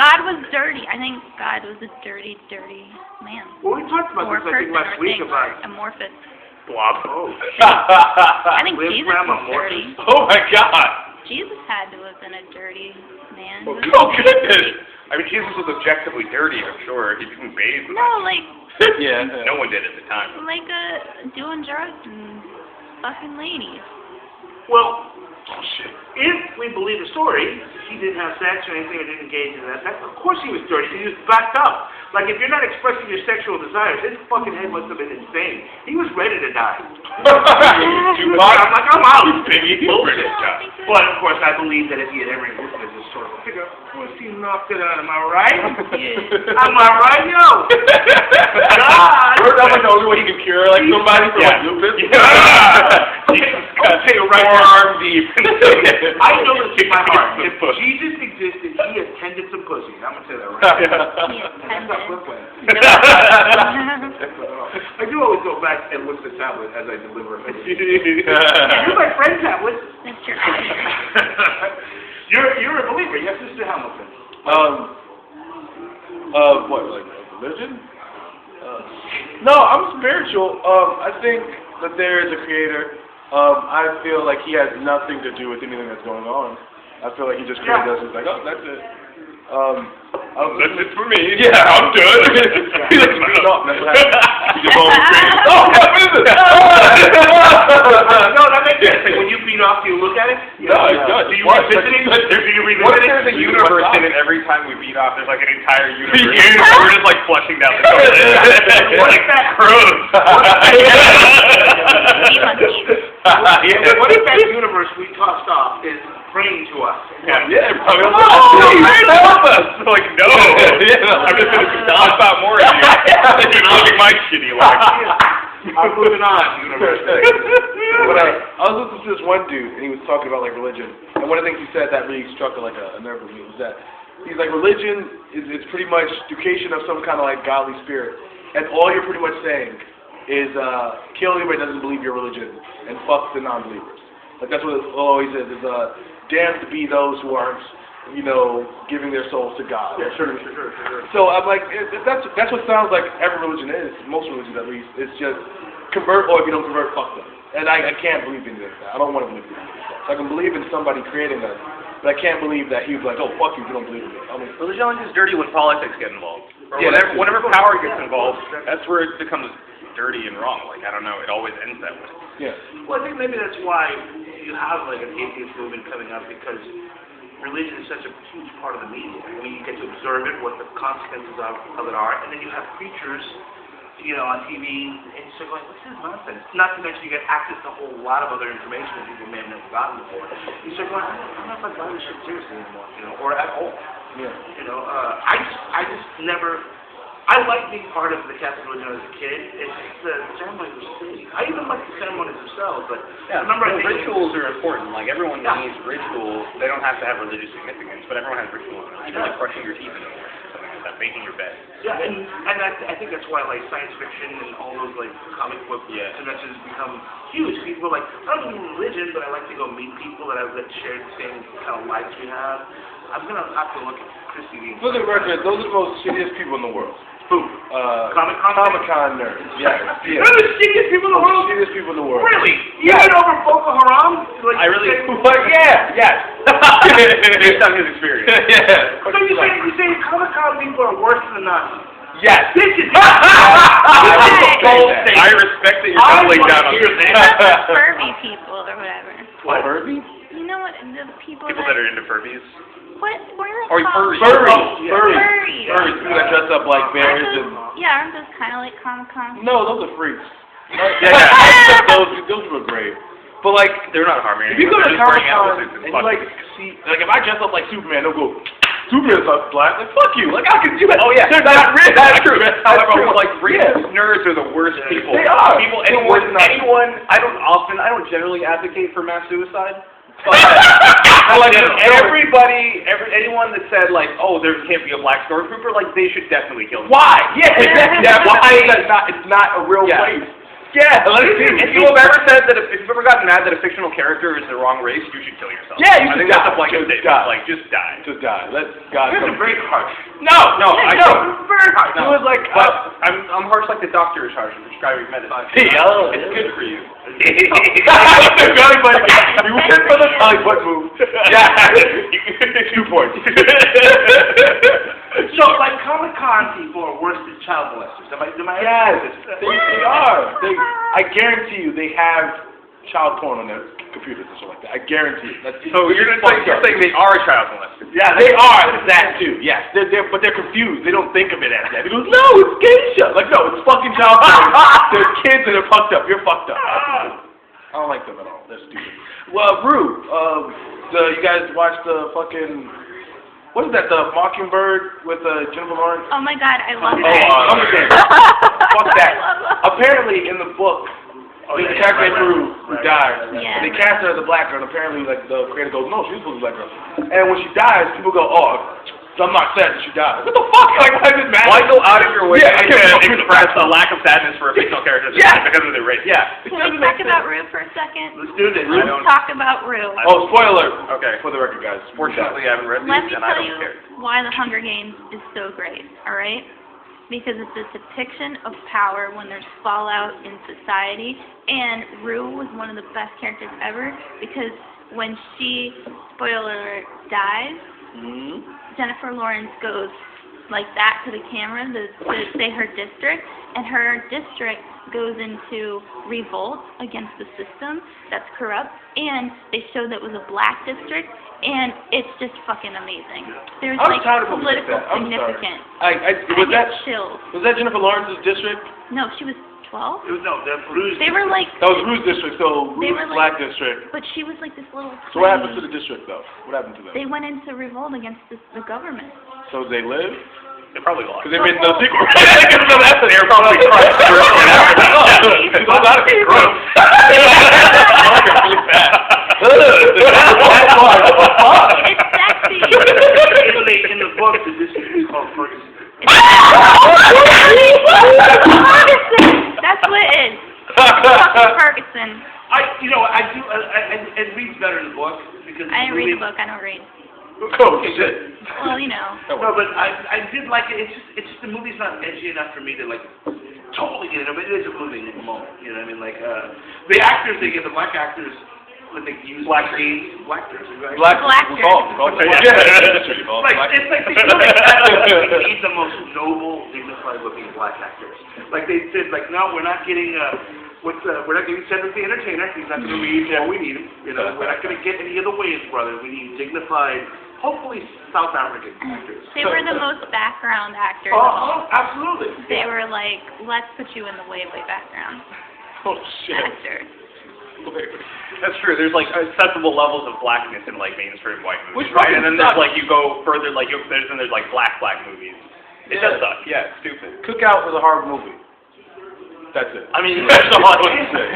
God was dirty. I think God was a dirty, dirty man. Well, we talked about this, I think, last week about amorphous. Blob. Oh, I think Jesus was dirty. Oh my God. Jesus had to have been a dirty man. Oh goodness. I mean, Jesus was objectively dirty, I'm sure. He didn't bathe. No, like. Yeah. No one did at the time. Like doing drugs and fucking ladies. well, if we believe the story, he didn't have sex or anything or didn't engage in that. Of course he was dirty. He was backed up. Like, if you're not expressing your sexual desires, his fucking head must have been insane. He was ready to die. I'm like, I'm out. Bullshit. But, of course, I believe that if he had ever existed as a historical figure, of course he knocked it out. Am I right? Am I right, yo? God. That was the only way he could cure, like, somebody from like lupus. I'll tell you right now. Arm deep. I know this in my heart. If Jesus existed, he attended some pussy. I'm going to say that right now. He attended. I do always go back and look at the tablet as I deliver a message. You're my friend, tablet. That's your You're a believer, yes, Mr. Hamilton. What, like religion? No, I'm spiritual. I think that there is a creator. I feel like he has nothing to do with anything that's going on. I feel like he just created us and he's like, oh, that's it. That's it for me. Yeah, I'm done. He's like, no, that's what happened. You've always created. Oh, what is it? No, that makes sense. Like when you beat off, do you look at it? No, it does. Do you revisit it? Do you revisit What it? if there's a universe in it every time we beat off? There's like an entire universe. We're just like flushing down the toilet. What if that gross? What if that universe we tossed off is praying to us? Yeah, probably. Help us! Like, no. I'm just going to talk about more of you. You're living my shitty life. I'm moving on, universe. But I was listening to this one dude, and he was talking about like religion, and one of the things he said that really struck like a nerve with me was that he's like, religion is pretty much education of some kind of like godly spirit, and all you're pretty much saying is kill anybody that doesn't believe your religion and fuck the non-believers. Like that's what it always is damned to be those who aren't, you know, giving their souls to God. Yeah, sure. So I'm like, that's what sounds like every religion is, most religions at least. It's just convert, or if you don't convert, fuck them. And I can't believe in this. I don't want to believe in this. So I can believe in somebody creating us, but I can't believe that he was like, oh, fuck you if you don't believe in me. I mean, religion is dirty when politics get involved. Or yeah, whenever power gets involved, that's where it becomes dirty and wrong. Like, I don't know, it always ends that way. Yeah. Well, I think maybe that's why, you have like an atheist movement coming up because religion is such a huge part of the media. I mean, you get to observe it, what the consequences of it are, and then you have preachers, you know, on TV, and you start going, what's this nonsense? Not to mention you get access to a whole lot of other information that people may have never gotten before. You start going, I don't know if I buy this shit seriously anymore, you know, or at all. Yeah. You know, I just never. I liked being part of the Catholic religion as a kid. It's just the ceremonies were silly. I even like the ceremonies themselves, but Yeah, remember, well, rituals are important. Like, everyone needs rituals. They don't have to have religious significance, but everyone has rituals. Even like brushing your teeth in the morning, something like that, making your bed. yeah, and I think that's why like science fiction and all those like comic book conventions become huge. People are like, I don't believe in religion, but I like to go meet people that share the same kind of lives we have. I'm gonna have to look at Christy. For the record, those are the most shittiest people in the world. Who? Comic-Con nerds. Yeah. They're the shittiest people in the world? Shittiest people in the world. Really? Even over Boko Haram? Like, I really... But yeah, yes. Based on his experience. Yeah. So you say Comic-Con people are worse than Nazis? Yes. Bitches! I respect that you're doubling down on this. The Furby people or whatever. What? Furby? You know what? The people People that are into Furbies. What are they Or called? furries. Furries. Furries. People that dress up like bears and... Yeah, aren't those kind of like Comic-Con? No, those are freaks. Yeah, those were great. But like, They're not harming if you go anyone. to They're just wearing animal Comic-Con suits and and you fucking- like see, like if I dress up like Superman, they'll go, Superman's not black. Like, fuck you. Like, how can you? Oh yeah, They're not real. That's true. That's However, true. like racist nerds are the worst people. They are. People, They're anyone, worse than us. anyone. I don't generally advocate for mass suicide. But like anyone that said like, oh, there can't be a black stormtrooper, like they should definitely kill them. Why? Yeah, exactly. Why? It's not a real place. Yeah, if you have ever said that if you've ever gotten mad that a fictional character is the wrong race, you should kill yourself. Yeah, you I should think that's a die. blanket Just statement. die. Like, just die. Just die. Let God. This is very harsh. No, I don't. Very harsh. It was like, But I'm harsh like the doctor is harsh in prescribing medicine. It's good for you. belly button. You went for the belly button move. Yeah. 2 points. So, like, Comic-Con people are worse than child molesters. Am I Yes, they are. I guarantee you, they have child porn on their computers and stuff like that. I guarantee you. So you're saying they are child molesters? Yeah, they are that too. Yes, but they're confused. They don't think of it as that. They go, no, it's geisha. Like, no, it's fucking child porn. They're kids and they're fucked up. You're fucked up. I don't like them at all. They're stupid. Well, Rue, you guys watched the fucking. What is that, the Mockingbird with Jennifer Lawrence? Oh my god, I love Oh, that. fuck that. I love Apparently, in the book, there's a character named Rue who died. Yeah. And they cast her as a black girl, and apparently, like, the creator goes, no, she's supposed to be a black girl. And when she dies, people go, oh, I'm not sad that she died. What the fuck? Like, why is it mad? Why go out of your way Yeah, to express a lack of sadness for a fictional character because of their race? Yeah. Can we talk about Rue for a second? Let's do this. I don't- Let's talk about Rue. Oh, spoiler. Okay. For the record, guys. Fortunately, I haven't read Let these, me and I tell don't you care. why The Hunger Games is so great, alright? Because it's a depiction of power when there's fallout in society, and Rue was one of the best characters ever, because when she, spoiler alert, dies, Jennifer Lawrence goes like that to the camera to say her district, and her district goes into revolt against the system that's corrupt, and they show that it was a black district, and it's just fucking amazing. There's I'm like tired of movies like political that. I'm sorry. significance. Was I get that chills. was that Jennifer Lawrence's district? No, she was 12? They were like, That was Rue's district, so They Rue's were black like- district. but she was like this little So what tiny- happened to the district, though? What happened to them? They went into revolt against the government. So they live? They probably lost. Because they made no sequel. So that's they're probably crushed. It's all out of it, gross. Really bad. That's why. It's sexy. in the book, the district is called Ferguson. Ferguson! That's what it is. Fucking Ferguson. It reads better in the book because I didn't read the book, I don't read. Oh, shit. Well, you know. No, but I did like it. It's just the movie's not edgy enough for me to like totally get it. But it is a movie in the moment. You know what I mean? Like the actors they get, the black actors, when they use black actors, right? Black Blackers. Like it's like they feel like they need the most noble, dignified looking black actors. Like they said, like no, we're not getting We're not getting Cedric the Entertainer. He's not going to read what we need him. You know, we're not going to get any of the Wayans brothers. We need dignified, hopefully South African actors. They were the most background actors. Oh, absolutely. They were like, let's put you in the way background Oh shit. actors. That's true. There's like acceptable levels of blackness in like mainstream white movies, Which right? fucking And then there's sucks. like you go further, like there's like black movies. It does suck. Yeah, it's stupid. Cookout was a horrible movie. That's it. I mean, That's all I want to say.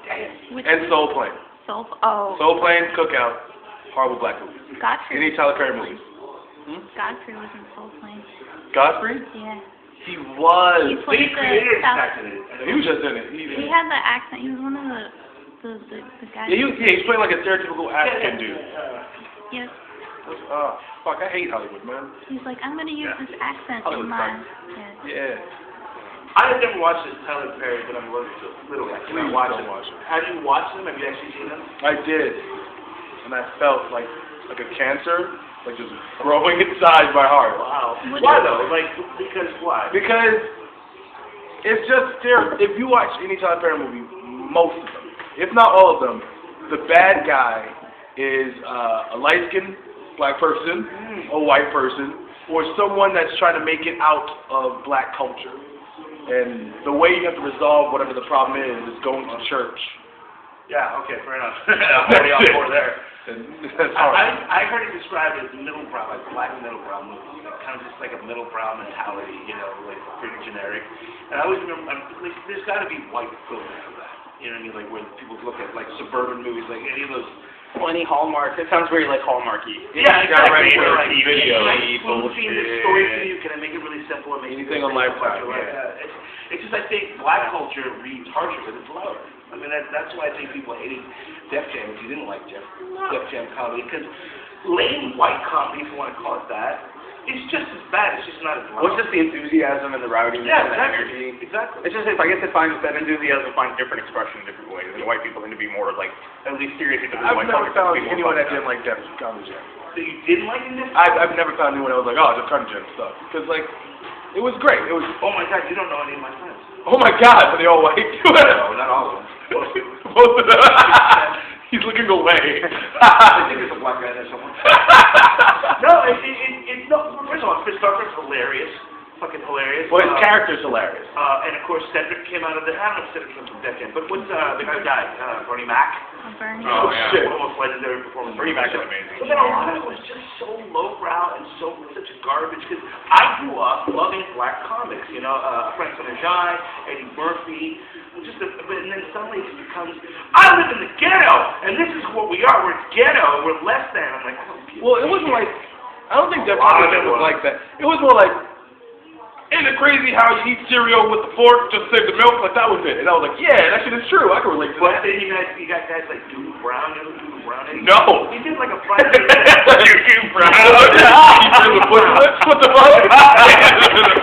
Yeah. Which And Soul Plane. Soul Plane, Cookout, horrible black movie. Godfrey. Any Tyler Perry movies. Godfrey was in Soul Plane. Godfrey? Yeah. He was. He played the South. He was just in it. He had the accent. He was one of the guys. Yeah, he's playing like a stereotypical African dude. Yes. Fuck, I hate Hollywood, man. He's like, I'm gonna use this accent Hollywood in my. sucks. Yeah. Yeah. I have never watched this Tyler Perry, but I'm allergic to it. Literally, I cannot Please watch don't it. watch it. Have you watched them? Have you actually seen them? I did. And I felt like a cancer, like just growing inside my heart. Wow. Would Why you- though? Like, because why? Because it's just there. If you watch any Tyler Perry movie, most of them, if not all of them, the bad guy is a light-skinned black person, a white person, or someone that's trying to make it out of black culture. And the way you have to resolve whatever the problem is going to church. Yeah. Okay. Fair enough. I'm already on board there. And that's hard. I heard it described as middle brow, like black middle brow movie, like, kind of just like a middle brow mentality, you know, like pretty generic. And I always remember, like, there's got to be white equivalents of that. You know what I mean? Like where people look at like suburban movies, like any of those. Well, any Hallmark. It sounds very like Hallmarky. Yeah, exactly. Video, Like, TV, like, bullshit. this story for you. Can I make it really simple and make Anything it on Lifetime, It's just I think black culture reads harsher because it's louder. I mean that's why I think people hated Def Jam if you didn't like Def Jam comedy, because lame white comedy, if you want to call it that, it's just as bad. It's just not as loud. Well, it's just the enthusiasm and the rowdiness Yeah, and the exactly. energy. Exactly. It's just, I guess it finds that enthusiasm finds different expression in different ways. And white people tend to be more like, at least stereotypically I've white never people found tend to be more anyone that fucked didn't up. like Def Comedy Jam. So you didn't like it? I've never found anyone that was like, oh, just Comedy Jam stuff. Because, like, it was great. It was, Oh my God, you don't know any of my friends. oh my God, are they all white? No, not all of them. Both of them. He's looking away. I think there's a black guy there somewhere. No, first of all, Chris Tucker's hilarious. Fucking hilarious. Well, his character's hilarious. And of course, Cedric came out of the, I don't know if Cedric comes from Def Jam, but what's the guy who died? Bernie Mac? Bernie. Oh, yeah. shit. Almost legendary performance. Bernie Mac is amazing. But then a lot of it was just so lowbrow and so such garbage, because I grew up loving black comics, you know, Frank Sinatra, Eddie Murphy, and then suddenly it becomes, I live in the ghetto, and this is what we are, we're ghetto, we're less than. I'm like, I don't get Well, it wasn't like, I don't think Def Comedy Jam was like that. It was more like, isn't it crazy how you eat cereal with the fork, just save the milk? Like, that was it. And I was like, yeah, that shit is true. I can relate to But that. then you got guys like Doodle Brown, you know Doodle Brown? No. He did like a Friday. You brown. You put what the fuck?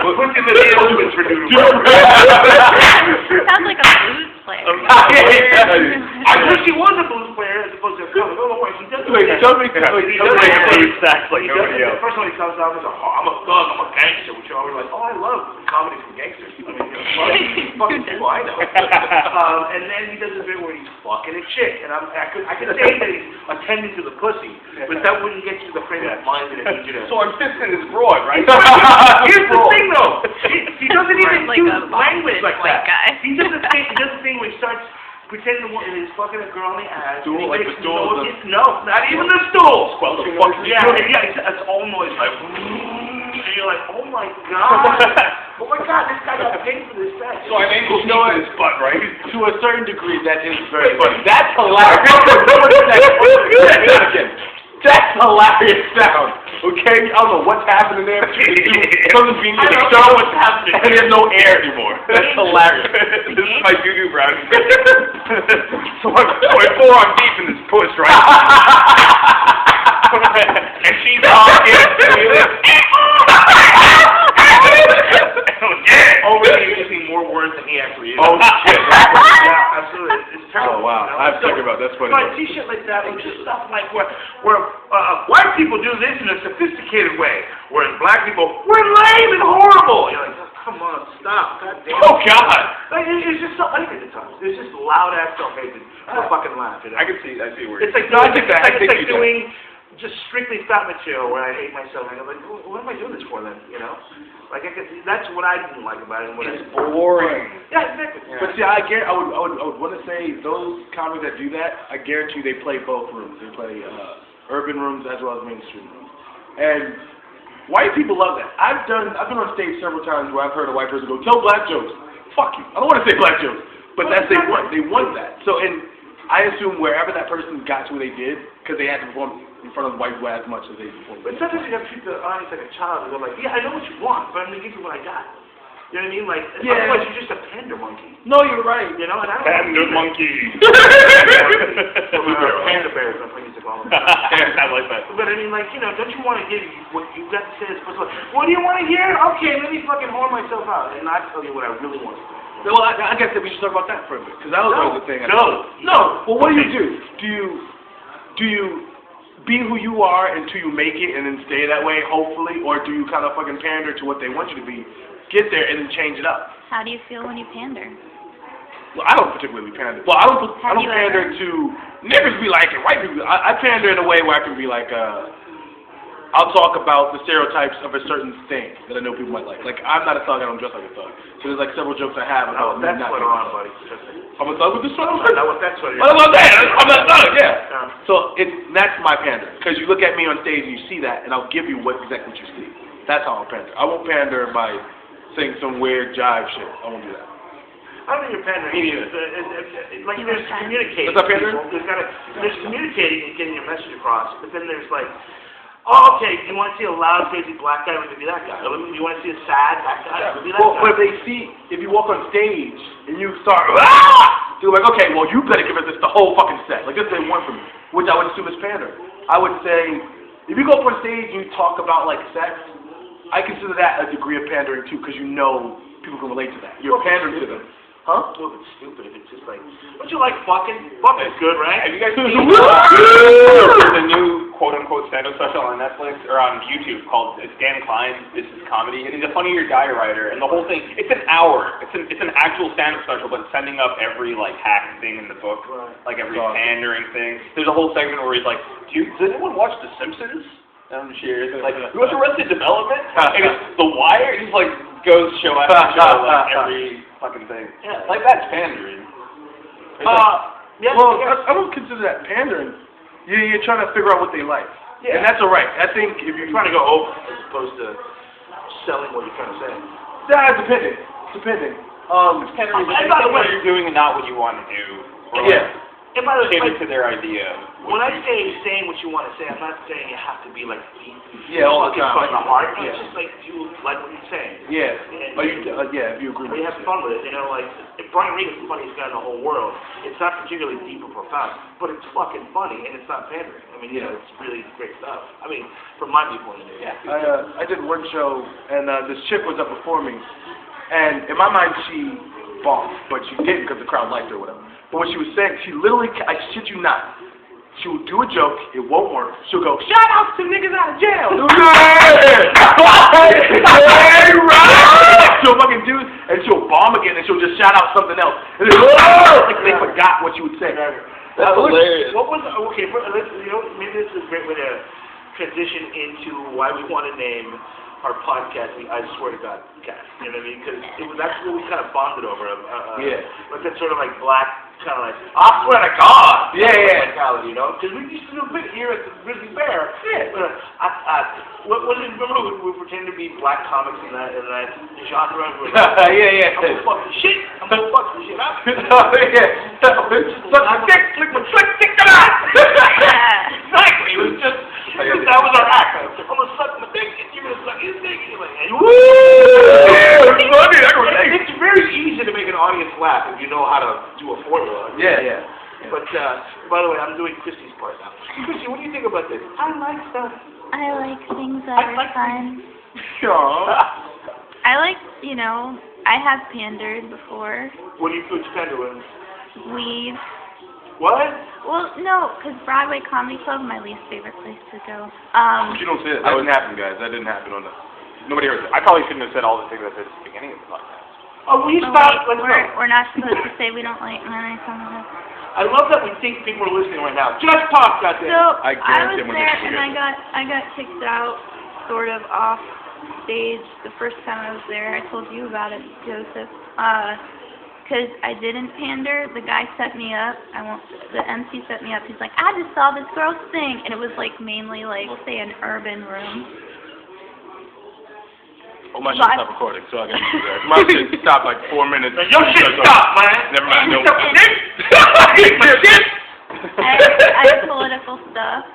Look at the deal for Doodle Brown. Sounds like a blues player. I wish he was a blues player as opposed to a comic. Oh, wait, he does. Wait, tell me. He He does plays it. blues sax like He does nobody it. else. The first one he comes out with I'm a thug, I'm a gangster, which you're always like, oh, I love comedy from gangsters. I mean, fucking people I know. And then he does a bit where he's fucking a chick, and I could say that he's attending to the pussy, but that wouldn't get you to the frame of mind that I need you to. So I'm fisting is broad, right? Here's the thing, though. He doesn't even Like use a language like white that. guy. He does the thing where he starts pretending to and he's fucking a girl in the ass. Stool, and he like makes the stool, no, not even the stool. Well, the fuck is he Yeah, doing? it's all noise like, and you're like, oh my God, oh my God, this guy got paid for this set. So I'm able to know his butt, right? To a certain degree, that is very funny. That's hilarious. That's hilarious sound. Okay? I don't know what's happening there. Something's being I don't shown, know what's happening. and there's no air anymore. That's hilarious. This is my doo-doo brownie. so I pour on deep in this puss, right? And she's talking. Already you're using more words than he actually is. Oh, shit. Yeah, absolutely. It's terrible. Oh, wow. You know? I have to think about that. That's funny. But see shit like that, or just stuff like where white people do this in a sophisticated way, whereas black people, we're lame and horrible. You're like, come come on, stop. God damn. Oh, God. Like, it's just self-hatred at times. It's just loud-ass self-hatred. I fucking laugh, you know? I see where It's like No, I get that. I it's think like you do. doing just strictly fat material where I hate myself. And I'm like, what am I doing this for then? You know? Like, that's what I didn't like about it. it's boring. Yeah, exactly. Yeah. But see, I would want to say those comics that do that, I guarantee they play both rooms. They play urban rooms as well as mainstream rooms. And white people love that. I've been on stage several times where I've heard a white person go, "Tell black jokes." Fuck you. I don't want to say black jokes, but that's they want that. So, and I assume wherever that person got to where they did, because they had to perform in front of white people as much as they performed. But sometimes you have to treat the audience like a child and go like, yeah, I know what you want, but I'm going to give you what I got. You know what I mean? Like, otherwise you're just a pander monkey. No, you're right. You know, and I don't Panda monkey. Panda bears, that's what I used to call them. I like that. But I mean, like, you know, don't you want to give what you got to say as opposed to like, what do you want to hear? Okay, let me fucking whore myself out and not tell you what I really want to say. Well, I guess that we should talk about that for a bit, because that was always the thing. No. Well, what do you do? Do you be who you are until you make it and then stay that way, hopefully, or do you kind of fucking pander to what they want you to be, get there, and then change it up? How do you feel when you pander? Well, I don't particularly pander. Well, I don't pander to niggas be like it. White people. I pander in a way where I can be like, I'll talk about the stereotypes of a certain thing that I know people might like. Like, I'm not a thug, I don't dress like a thug. So there's like several jokes I have about me that's not what being on, a thug. buddy. I'm a thug with this one? That's what What about that? I'm not a thug, yeah. So that's my pander. Because you look at me on stage and you see that, and I'll give you exactly what you see. That's how I'll pander. I won't pander by saying some weird jive shit. I won't do that. I don't think you're pandering. Like, there's communicating. What's up, pandering? There's communicating and getting your message across, but then there's like, oh, okay, you want to see a loud, crazy black guy, we're going to be that guy. You want to see a sad black guy, we're going to be that guy. But if you walk on stage and you start, you're like, okay, well, you better give us this the whole fucking set. Like, this is one from me, which I would assume is pander. I would say, if you go up on stage and you talk about, like, sex, I consider that a degree of pandering, too, because you know people can relate to that. You're pandering to them. Huh? It's a little bit stupid if it's just like, don't you like fucking? Fucking's good, right? Have you guys seen the new quote-unquote stand-up special on Netflix or on YouTube called It's Dan Klein's This Is Comedy? And he's a Funny or Die writer, and the whole thing, it's an hour. It's an actual stand-up special, but sending up every, like, hack thing in the book, like every pandering thing. There's a whole segment where he's like, does anyone watch The Simpsons? And I'm sure, like, you watch Arrested Development? And it's The Wire? He's like, goes show after show, like, every fucking thing. Yeah. Like, that's pandering. Yeah, Well, I don't consider that pandering. You're trying to figure out what they like. Yeah. And that's all right. I think if you're trying to go over as opposed to selling what you're trying to say. Depending. Pandering is anything what you're doing and not what you want to do. Or And by the way, cater to their idea. When I say saying what you want to say, I'm not saying you have to be like deep. All the time. From the heart. Yeah. It's just like you like what you're saying. Yeah. And If you agree with you it. have fun with it, you know, like if Brian Regan's the funniest guy in the whole world, it's not particularly deep or profound, but it's fucking funny and it's not pandering. I mean, you know, it's really great stuff. I mean, from my viewpoint of view. Yeah. I did one show and this chick was up before me, and in my mind she bombed, but she didn't because the crowd liked her or whatever. But what she was saying, she literally, I shit you not, she will do a joke, it won't work. She'll go, shout out to niggas out of jail. She'll fucking do, and she'll bomb again, and she'll just shout out something else. And then, like they forgot what you would say. That's hilarious. What was, okay, maybe this is a great way to transition into why we want to name our podcast the I Swear to God cast. You know what I mean? Because that's what we kind of bonded over. Like that sort of like black, kind of like, I swear to God! Mentality, you know? Because we used to do a bit here at the Grizzly Bear. Remember we pretended to be black comics in that genre? I'm gonna fuck this shit. I'm gonna fuck this shit up. Suck my dick, lick my dick, come on! Exactly. It was just, that was our act. I'm gonna suck my dick and you're gonna suck his dick. And you're like, it's very easy to make an audience laugh if you know how to do a formula. Yeah. But, by the way, I'm doing Christy's part now. Christy, what do you think about this? I like stuff. I like things that are fun. I like, I have pandered before. What do you pander with? Weed. What? Well, no, because Broadway Comedy Club, my least favorite place to go. You don't say that. That didn't happen, guys. That didn't happen on the... Nobody heard that. I probably shouldn't have said all the things I said at the beginning of the podcast. Oh, will you Oh, stop? wait, Let's go. we're not supposed to say we don't like men or something. I love that we think people are listening right now. Just talk, goddamn. So I I was guarantee there we're and I got kicked out, sort of off stage the first time I was there. I told you about it, Joseph. Because I didn't pander. The guy set me up. The MC set me up. He's like, I just saw this girl sing, and it was like mainly like say an urban room. Oh, my shit stopped recording, so I got to do that. My shit stopped like 4 minutes. Your shit stop, man. Never mind. No. I had political stuff.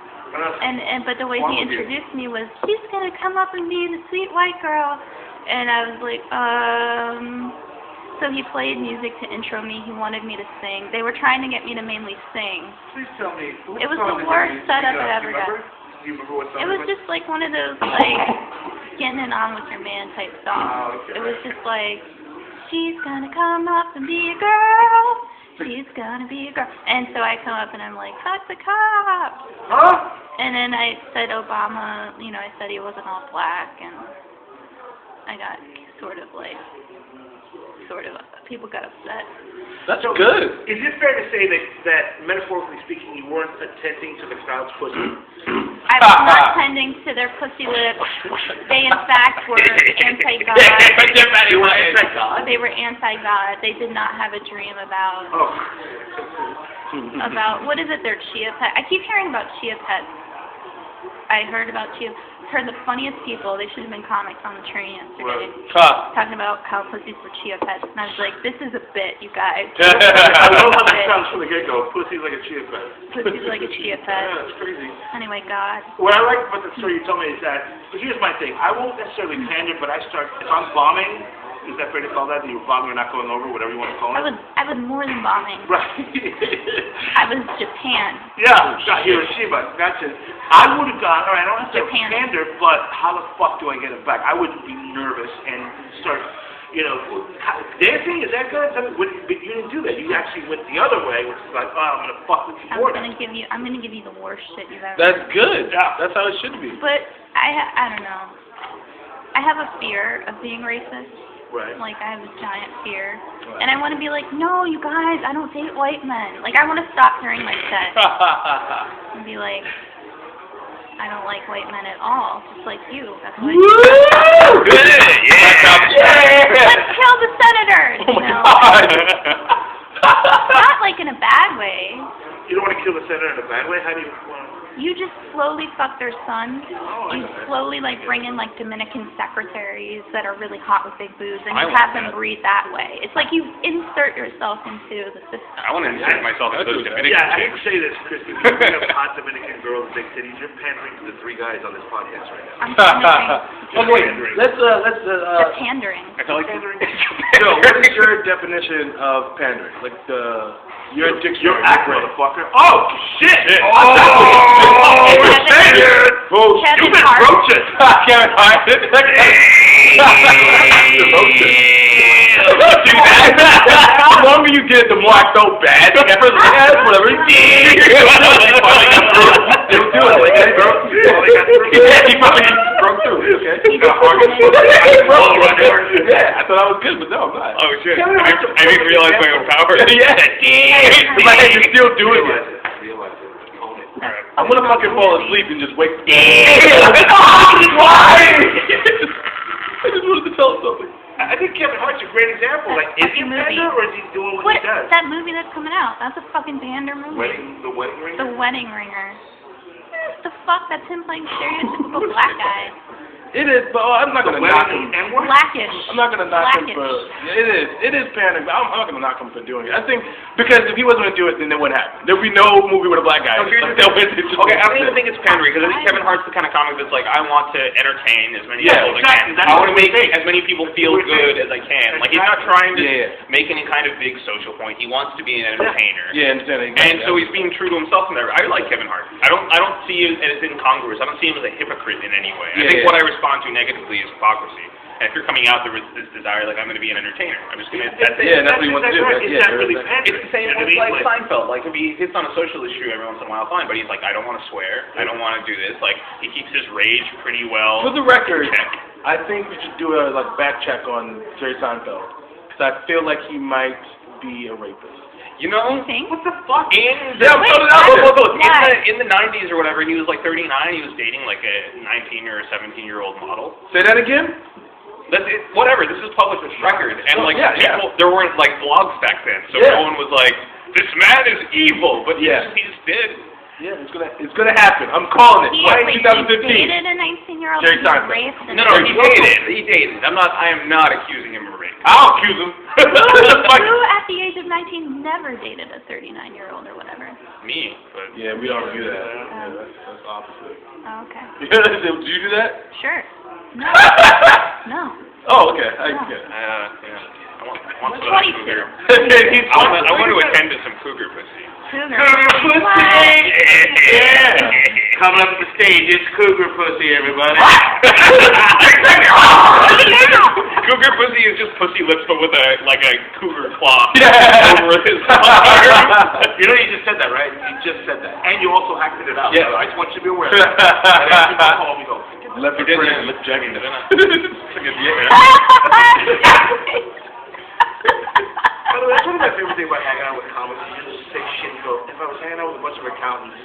But the way he introduced me was, she's gonna come up and be the sweet white girl, and I was like, So he played music to intro me. He wanted me to sing. They were trying to get me to mainly sing. Please tell me. It was the worst setup I ever got. Do you remember what song It was just like one of those like getting it on with your man type songs. Okay. It was just like, she's gonna come up and be a girl. She's gonna be a girl. And so I come up and I'm like, fuck the cops. Huh? And then I said Obama, I said he wasn't all black, and I got people got upset. That's good. Is it fair to say that metaphorically speaking, you weren't attending to the crowd's pussy? I was not tending to their pussy lips. They, in fact, were anti-God. They were anti-God. They did not have a dream about, what is it, their chia pet. I keep hearing about chia pets. I heard the funniest people. They should have been comics on the train yesterday. Talking about how pussies were chia pets. And I was like, this is a bit, you guys. I love how that sounds from the get-go. Pussy's like a chia pet. Pussy's like a chia pet. Yeah, it's crazy. Anyway, God. What I like about the story you told me is that, here's my thing. I won't necessarily pander, but if I'm bombing, is that fair to call that? You were bombing or not going over, whatever you want to call it? I was more than bombing. Right. I was Japan. Yeah, Hiroshima. Gotcha. I would have gone, all right, I don't have to Japan. pander, but how the fuck do I get it back? I would be nervous and start, dancing, is that good? But you didn't do that. You actually went the other way, which is like, oh, I'm going to fuck with you I'm more. gonna give you the worst shit you've ever That's heard. good. Yeah. That's how it should be. But I don't know. I have a fear of being racist. Right. Like, I have a giant fear. Right. And I want to be like, no, you guys, I don't date white men. Like, I want to stop during my set and be like, I don't like white men at all, just like you. That's why. Woo! Good! Yeah! Let's kill the senators, Oh my God! Not like in a bad way. You don't want to kill the senator in a bad way? How do you want to... You just slowly fuck their sons. Oh, I You know that. slowly bring in Dominican secretaries that are really hot with big boobs, and I you want have them that. breathe that way. It's like you insert yourself into the system. I want to insert myself into those Dominican Yeah, I chicks. hate to say this, Christy, but you bring up hot Dominican girls in big cities. You're pandering to the three guys on this podcast right now. I'm pandering. Okay, let's The pandering. I feel like Joe, what is your definition of pandering? Like your dictionary. Your act, motherfucker. Oh, shit! Oh, shit! Oh, Kevin You've been Hart. roaching! Kevin Hart. The longer you get it, the more I felt bad. At first, whatever. They were doing it like that, bro. Yeah, he probably broke through. Okay. You got hard. Yeah, I thought I was good, but no, I'm not. Oh shit! I didn't realize my own power. Yeah. My head is still doing it. I'm gonna fucking fall asleep and just wake. Why? I just wanted to tell something. I think Kevin Hart's a great example. Like, is he a pander or is he doing what he does? That movie that's coming out, that's a fucking pander movie. The wedding ring? The Wedding Ringer. The fuck? That's him playing stereotypical black guy. It is, but I'm not gonna knock him. Blackish. I'm not gonna knock him for. It is pandering, but I'm not gonna knock him for doing it. I think because if he wasn't gonna do it, then it wouldn't happen. There'd be no movie with a black guy. Okay, I don't even think it's pandering because I think Kevin Hart's the kind of comic that's like, I want to entertain as many people as I can. I want to make as many people feel good as I can. Like, he's not trying to make any kind of big social point. He wants to be an entertainer. Yeah, understand. And so he's being true to himself in there. I like Kevin Hart. I don't see it as incongruous. I don't see him as a hypocrite in any way. I think what I respond to negatively is hypocrisy. And if you're coming out there with this desire, like, I'm going to be an entertainer, I'm just going to. That's what he wants to do. Is that really pandering? It's the same with like Seinfeld. Like, if he hits on a social issue every once in a while, fine. But he's like, I don't want to swear. I don't want to do this. Like, he keeps his rage pretty well. For the record, I think we should do a back check on Jerry Seinfeld, because I feel like he might be a rapist. You know, You think? What the fuck? in Why? in the 90s or whatever, he was like 39. He was dating like a 19 or a 17-year-old model. Say that again? Whatever. This is published record, and like people, there weren't like blogs back then, so Yeah. no one was like, "This man is evil," but Yeah. he's dead. Yeah, it's gonna happen. I'm calling it. He, Right, wait, 2015. he dated a 19-year-old Jerry and he Seinfeld. raped him. No, he dated. He dated. I am not accusing him of rape. I'll accuse him. Who at the age of 19 never dated a 39-year-old or whatever? Me, but Yeah, we don't do that. Yeah, that's opposite. Oh, okay. Did you do that? Sure. No. No. Oh, okay. I get it. yeah. I want some of that 22. cougar. He's I want to attend to some cougar pussy. Cougar. Cougar What? pussy! Yeah! Coming up to the stage, it's cougar pussy, everybody. Cougar pussy is just pussy lips, but with a cougar claw Yeah. over his arm. You know you just said that, right? You just said that. And you also acted it out. Yeah. I just want you to be aware of that. And after you call me, go, Left did, foot, yeah. lip jagging. Didn't I? By the way, that's one of my favorite things about hanging out with comics. You just say shit and go, if I was hanging out with a bunch of accountants,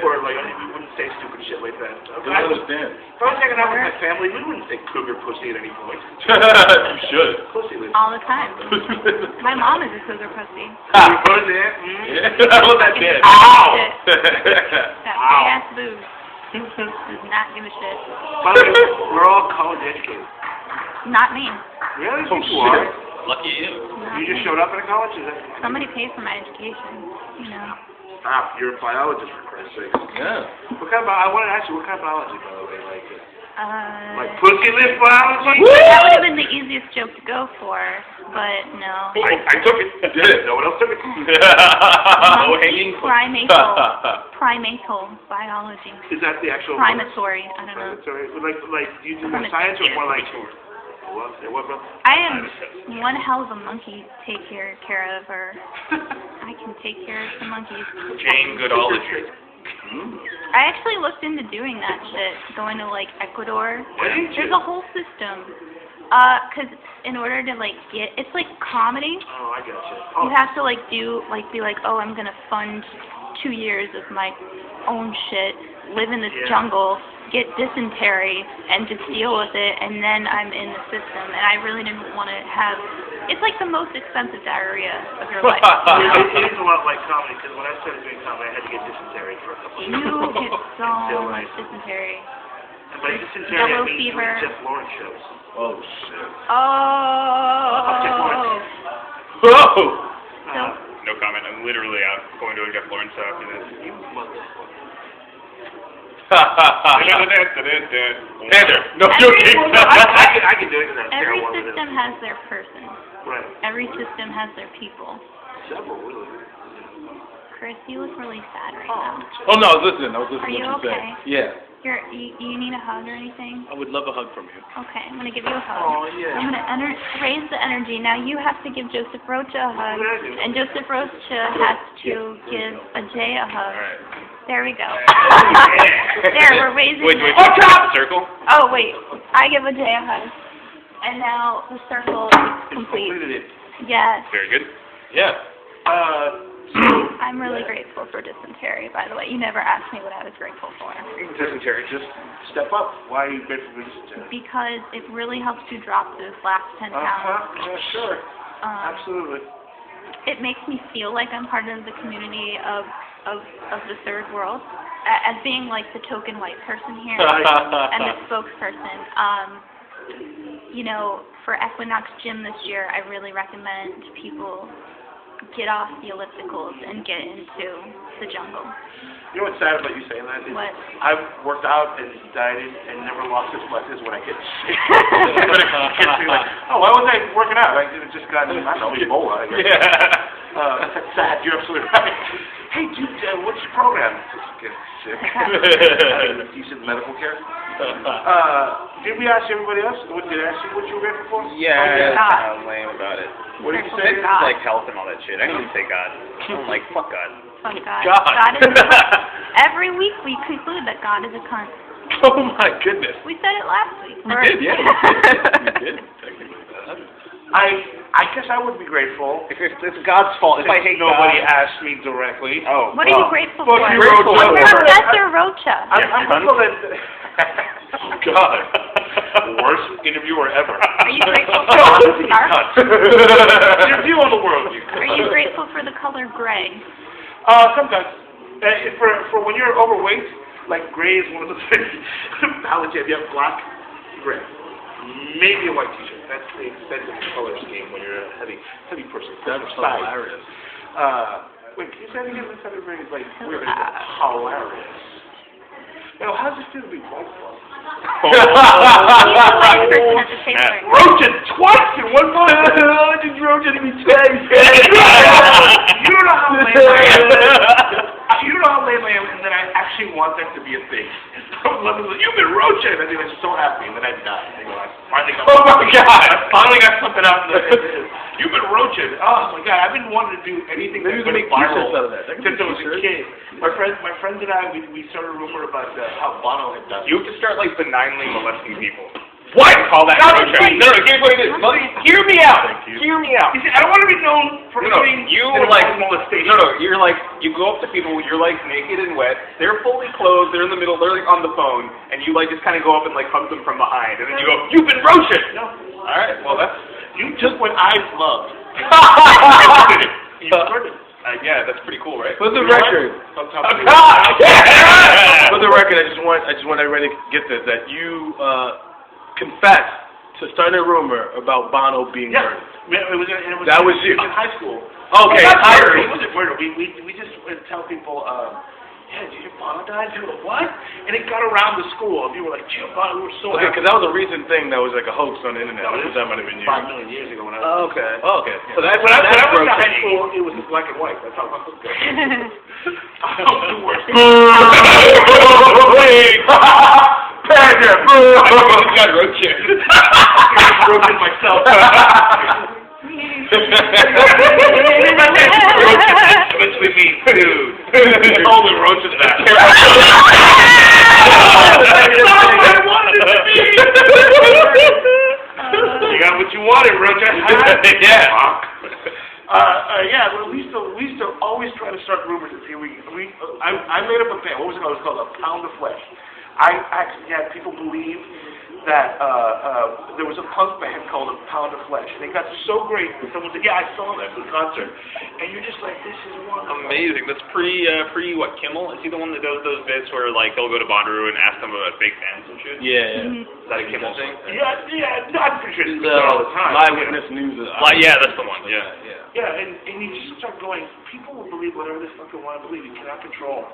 or like, we wouldn't say stupid shit like that. I don't understand. If I was hanging out with my family, we wouldn't say cougar pussy at any point. You should. Pussy lips. All the time. My mom is a cougar pussy. Cougar pussy, Yeah, I love that did. Ow! That big ass boobs. Does not give a shit. By the way, we're all college educated. Not me. Really? Oh, You are? Lucky you. Not You just me. showed up in a college? Is that... Somebody paid for my education. You know. Ah, you're a biologist, for Christ's sake. Yeah. What kind of I wanted to ask you, what kind of biology, by the way? Like Like pussy lip biology? that would have been the easiest joke to go for, but no. I took it. Did it? No one else took it. Oh, hanging. Primatal biology. Is that the actual... Primatory. I don't know. Sorry, like, do you do more Primitive, science or yeah. more like... What, bro? I am one hell of a monkey to take care of, or I can take care of some monkeys. Jane Goodology. I actually looked into doing that shit, going to like Ecuador. Why didn't you? There's a whole system. 'Cause in order to like get, it's like comedy. Oh, I got you. You have to like be like, oh, I'm gonna fund 2 years of my own shit, live in this jungle, get dysentery, and just deal with it, and then I'm in the system. And I really didn't want to have. It's like the most expensive diarrhea of your life. You know? It is a lot like comedy, because when I started doing comedy, I had to get dysentery for a couple of You years. get so Until much dysentery. And by dysentery, Yellow I mean fever. doing Jeff Lawrence shows. Oh, shit. Oh. Whoa! So, No comment. I'm literally out going to a Jeff Lawrence show after this. You motherfucker. Panther. No joking. I can do it because I'm every terrible at it. system has their person. Right. Every system has their people. Several, really. Chris, you look really sad right now. Oh, no, I was listening. Are to you what you okay? said. Yeah. You need a hug or anything? I would love a hug from you. Okay, I'm gonna give you a hug. Oh, yeah. I'm gonna raise the energy. Now you have to give Joseph Rocha a hug, What did I do? and Joseph Rocha has to give a Jay a hug. Alright. There we go. There, we're raising Wait, it. circle? Oh wait, I give a Jay a hug, and now the circle is complete. Completed it. Yes, Very good. Yeah. I'm really grateful for dysentery. By the way, you never asked me what I was grateful for. Dysentery, just step up. Why are you grateful for dysentery? Because it really helps you drop those last 10 pounds. Yeah, sure. Absolutely. It makes me feel like I'm part of the community of the third world, as being like the token white person here and the spokesperson. You know, for Equinox Gym this year, I really recommend people get off the ellipticals and get into the jungle. You know what's sad about you saying that? Is What? I've worked out and dieted and never lost as much as when I get sick. When it gets me like, oh, why wasn't I working out? I just got, I don't know, Ebola, I guess. Yeah. That's sad. You're absolutely right. Hey, dude, what's your program? Just get sick. Decent medical care. Did we ask everybody else? Did I ask you what you were grateful for? Yeah, God. I'm lame about it. What did you Grateful say? for God. Like health and all that shit. I didn't even say God. I'm like, fuck God. Fuck God. God. God is a cunt. Every week we conclude that God is a cunt. Oh, my goodness. We said it last week. We did, yeah. We did. I guess I would be grateful If it's God's fault. If I hate nobody God. asked me directly. Oh. What are you grateful Fuck for? you, Rocha'd. Professor Rocha'd. I'm grateful that. God. Worst interviewer ever. Are you grateful for Interview on the world, you. Are you grateful for the color gray? Sometimes. For when you're overweight, like gray is one of the things. Balance, if you have black, gray. Maybe a white t-shirt. That's the extent of the color scheme when you're a heavy person. That's hilarious. Wait, can you say that again? Let's have it very, like, weird. Hilarious. Now, how's it feel to be white? Rocha'd twice in one month. Oh, just Rocha'd to be twice. You don't know how lame I am. You know how lame I am, and then I actually want that to be a thing. You've been Rocha'd. I think I'm so happy, and then I die. I finally got. Oh my God! I finally got something out. You've been Rocha'd. Oh my God! I've been wanting to do anything that's Maybe we been can make viral t-shirts out of that. since I was a kid. My friends and I, we started a rumor about how Bono had done. You have to start like benignly molesting people. What? Call that No, Rocha'd. no, here's what it is. Hear me out. Hear me out. You see, I don't want to be known for being you an like molestation. you're like you go up to people, you're like naked and wet, they're fully clothed, they're in the middle, they're like on the phone, and you like just kind of go up and like hug them from behind, and then you go, "You've been Rocha'd." No. All right, well that's You took what I've loved. You heard it. yeah, that's pretty cool, right? For the record, For the record, I just want everybody to get this, that you confessed to starting a rumor about Bono being Yeah. murdered. That was you. In high school. Okay, Well, not high murder. school. It wasn't murder. We just would tell people, yeah, did your Bono die? They were like, what? And it got around the school. And people were like, Gio Bono, we were so Okay, happy. because that was a recent thing that was like a hoax on the internet. No, That might have been you. 5 million years ago when I was. okay. Oh, okay. So that's When I went to Rocha'd. high school, it was black and white. That's how I was good. I was the worst. You got Rocha'd. I broke it myself. Eventually means dude. Only Rocha'd that. I wanted it to be. You got what you wanted, Rocha'd. Yeah. Yeah, well, we used to always try to start rumors and see I made up a band. What was it? It was called A Pound of Flesh. I actually had people believe that there was a punk band called A Pound of Flesh. And they got so great that someone said, yeah, I saw them in concert. And you're just like, this is wonderful. Amazing. That's pre what, Kimmel? Is he the one that does those bits where like he'll go to Bonnaroo and ask them about fake fans and shit? Yeah. Is that a Kimmel thing? Yeah, I'm pretty sure it's all the time. Eyewitness news. Yeah, that's the one. Yeah. Yeah, and you just start going, people will believe whatever they fucking want to believe. You cannot control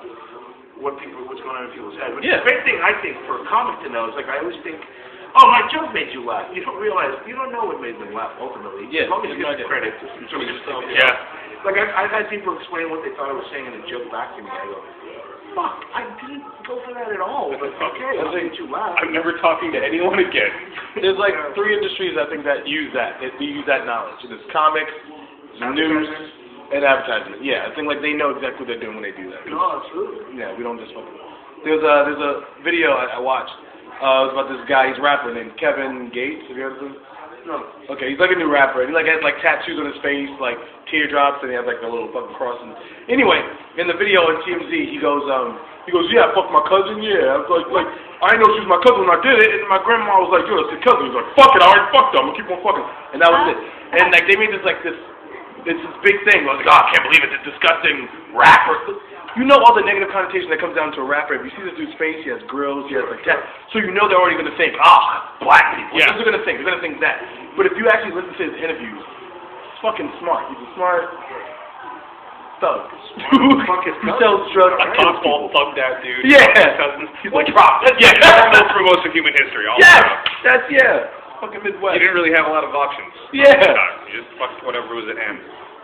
what's going on in people's heads. But Yeah. the great thing, I think, for a comic to know is, like, I always think, oh, my joke made you laugh. You don't realize, you don't know what made them laugh, ultimately. Yeah, As long as you no give idea. credit to some of yourself. Yeah. Like, I've had people explain what they thought I was saying in a joke back to me. I go, fuck, I didn't go for that at all. But okay, I made you laugh. I'm never talking to anyone again. There's like 3 industries I think that use that. They use that knowledge. There's comics, news, and advertisement. Yeah, I think like they know exactly what they're doing when they do that. No, absolutely. Yeah, we don't just fucking. There's a video I watched. It was about this guy. He's a rapper named Kevin Gates. Have you heard of him? No. Okay, he's like a new rapper. He like has like tattoos on his face, like teardrops, and he has like a little fucking cross. And anyway, in the video on TMZ, he goes, yeah, I fucked my cousin. Yeah, I was like, I didn't know she was my cousin when I did it. And my grandma was like, yo, it's your cousin. He was like, fuck it, I already fucked her. I'm gonna keep on fucking. And that was it. And like they made this this big thing. I was like, oh, I can't believe it. This disgusting rapper. You know all the negative connotation that comes down to a rapper. If you see this dude's face, he has grills, he has like that. So you know they're already going to think, black people. Yeah. What are going to think? They're going to think that. But if you actually listen to his interviews, he's fucking smart. He's a smart thug. He sells drugs. A tough, thugged out dude. Yeah. He's like, yeah, that's for most of human history. Fucking Midwest. You didn't really have a lot of options. Yeah. You just fucked whatever was at hand.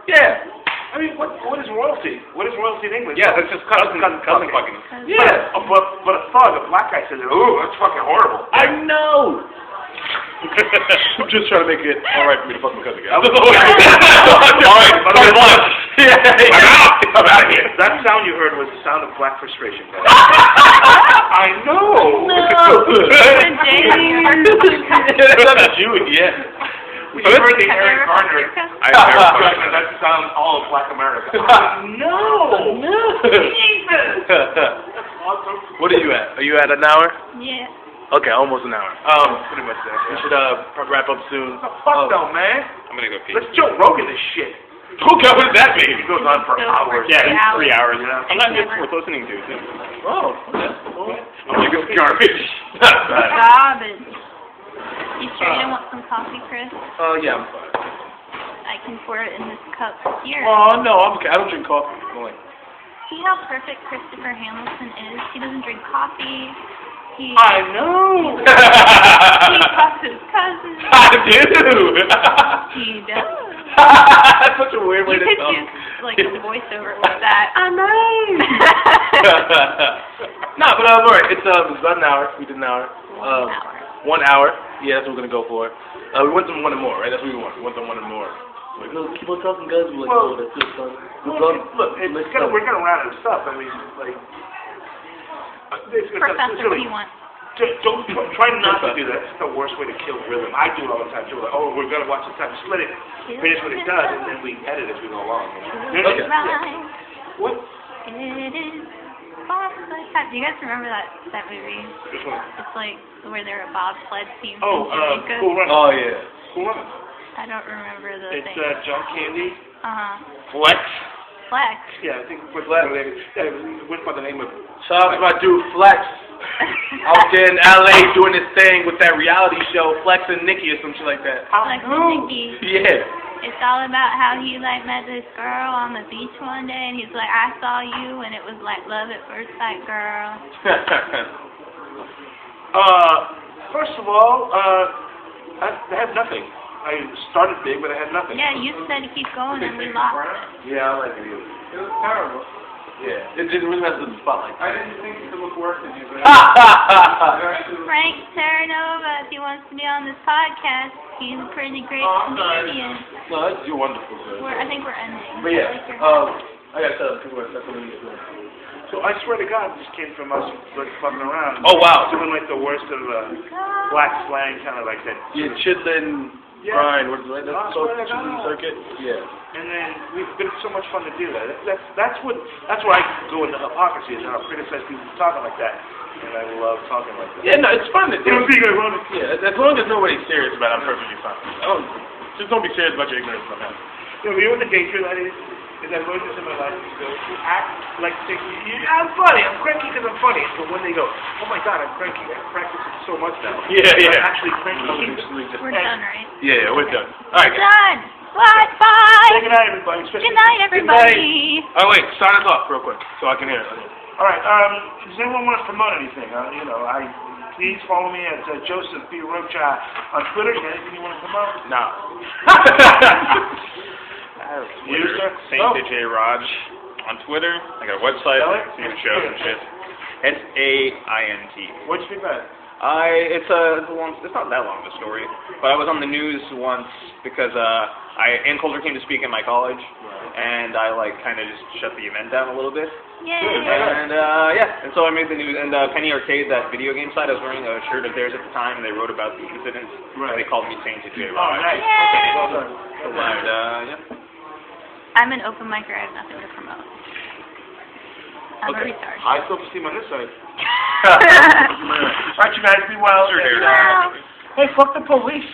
Yeah. I mean, what is royalty? What is royalty in English? Yeah, that's just cousin fucking. Yeah. But a thug, a black guy says, ooh, that's fucking horrible. I know. I'm just trying to make it alright for me to fuck my cousin again. Alright, I'm out of here. That sound you heard was the sound of black frustration. I know. No. That's not a Jew, yeah. We heard the Eric Garner. I never That sounds all of Black America. No! Jesus! What are you at? Are you at an hour? Yeah. Okay, almost an hour. Pretty much that. We should wrap up soon. Fuck no, man. I'm gonna go pee. Let's Joe Rogan this shit. Okay, what does that mean? It goes on for Goes hours. for Yeah, 3 hours. 3 hours. I'm not good worth listening to. Too. Oh, okay. I'm gonna go garbage. Garbage. You sure you don't want some coffee, Chris? Yeah, I'm fine. I can pour it in this cup here. Oh, no, I'm okay. I don't drink coffee. I'm like, See how perfect Christopher Hamilton is? He doesn't drink coffee. He know. he talks to his cousins. I do. He does. That's such a weird way You to could talk. do like a voiceover with that. I know. No, but alright. It's about an hour. We did an hour. 1 hour. 1 hour. Yeah, that's what we're gonna go for. We want some one and more, right? That's what we want. We want some one and more. Like, no, keep on talking, guys. We're like, Well, oh, that's it, son. Look, we're gonna round it up. I mean, like, Professor, what do you want? Don't try not to do that. It's the worst way to kill rhythm. I do it all the time too. Like, oh, we're gonna watch this time. Just let it finish what it does, and then we edit as we go along. You know? Okay. Right. What? It is bobsled time. Do you guys remember that movie? Which one? It's like where they're a bobsled team Oh, in Jamaica. Cool Runnings. Oh yeah. Cool Runnings. I don't remember the It's thing. John Candy. Flex. Flex. Yeah, I think it went by the name of. Shout out to my dude Flex. Out there in LA doing his thing with that reality show, Flex and Nikki or some shit like that. Flex and Nikki. Yeah. It's all about how he like met this girl on the beach one day, and he's like, I saw you, and it was like love at first sight, girl. First of all, I had nothing. I started big, but I had nothing. Yeah, you said to keep going, and we lost it. Yeah, I like it. It was terrible. Yeah. It didn't really mess with the spotlight. I didn't think it could look worse than you. Frank Terranova, if he wants to be on this podcast, he's a pretty great comedian. No, you're wonderful, sir. I think we're ending. But yeah, I like your I gotta tell people that's what we need to do. So I swear to God, this came from us like fucking around. Oh wow. Doing like the worst of black slang, kind of like that. Yeah, chitlin grind. What's it? That's so chitlin circuit. Yeah. And then we've been so much fun to do that. That's where I go into hypocrisy, is how I criticize people talking like that. And I love talking like that. Yeah, no, it's fun to do. Don't be ironic. Yeah, as long as nobody's serious about it, I'm perfectly fine. Just don't be serious about your ignorance, my man. You know what the danger that is I learned this in my life. You act like I'm funny. I'm cranky because I'm funny. But when they go, oh my God, I'm cranky. I practice it so much now. Yeah. I'm actually cranky. We're done, right? Yeah, we're done. All right, We're guys. done. What? Bye. Say good night, everybody. Good night, everybody. Oh wait, sign us off real quick so I can hear it. All right. Does anyone want to promote anything? Please follow me at Joseph B. Rocha'd on Twitter. Anything you want to promote? No. You, sir? Saint DJ Raj on Twitter. I got a website. See the shows and shit. SAINT. What'd you think about it? It's not that long of a story, but I was on the news once because Ann Coulter came to speak in my college, and I kind of just shut the event down a little bit. Yay. And and so I made the news. And Penny Arcade, that video game site, I was wearing a shirt of theirs at the time, and they wrote about the incident. Right. They called me Saint J. Oh, Raj. nice. Yay. Well done. And I'm an open micer. I have nothing to promote. I'm a retard. High self-esteem on this side. All right, you guys, be well. Sure, Wow. Hey, fuck the police.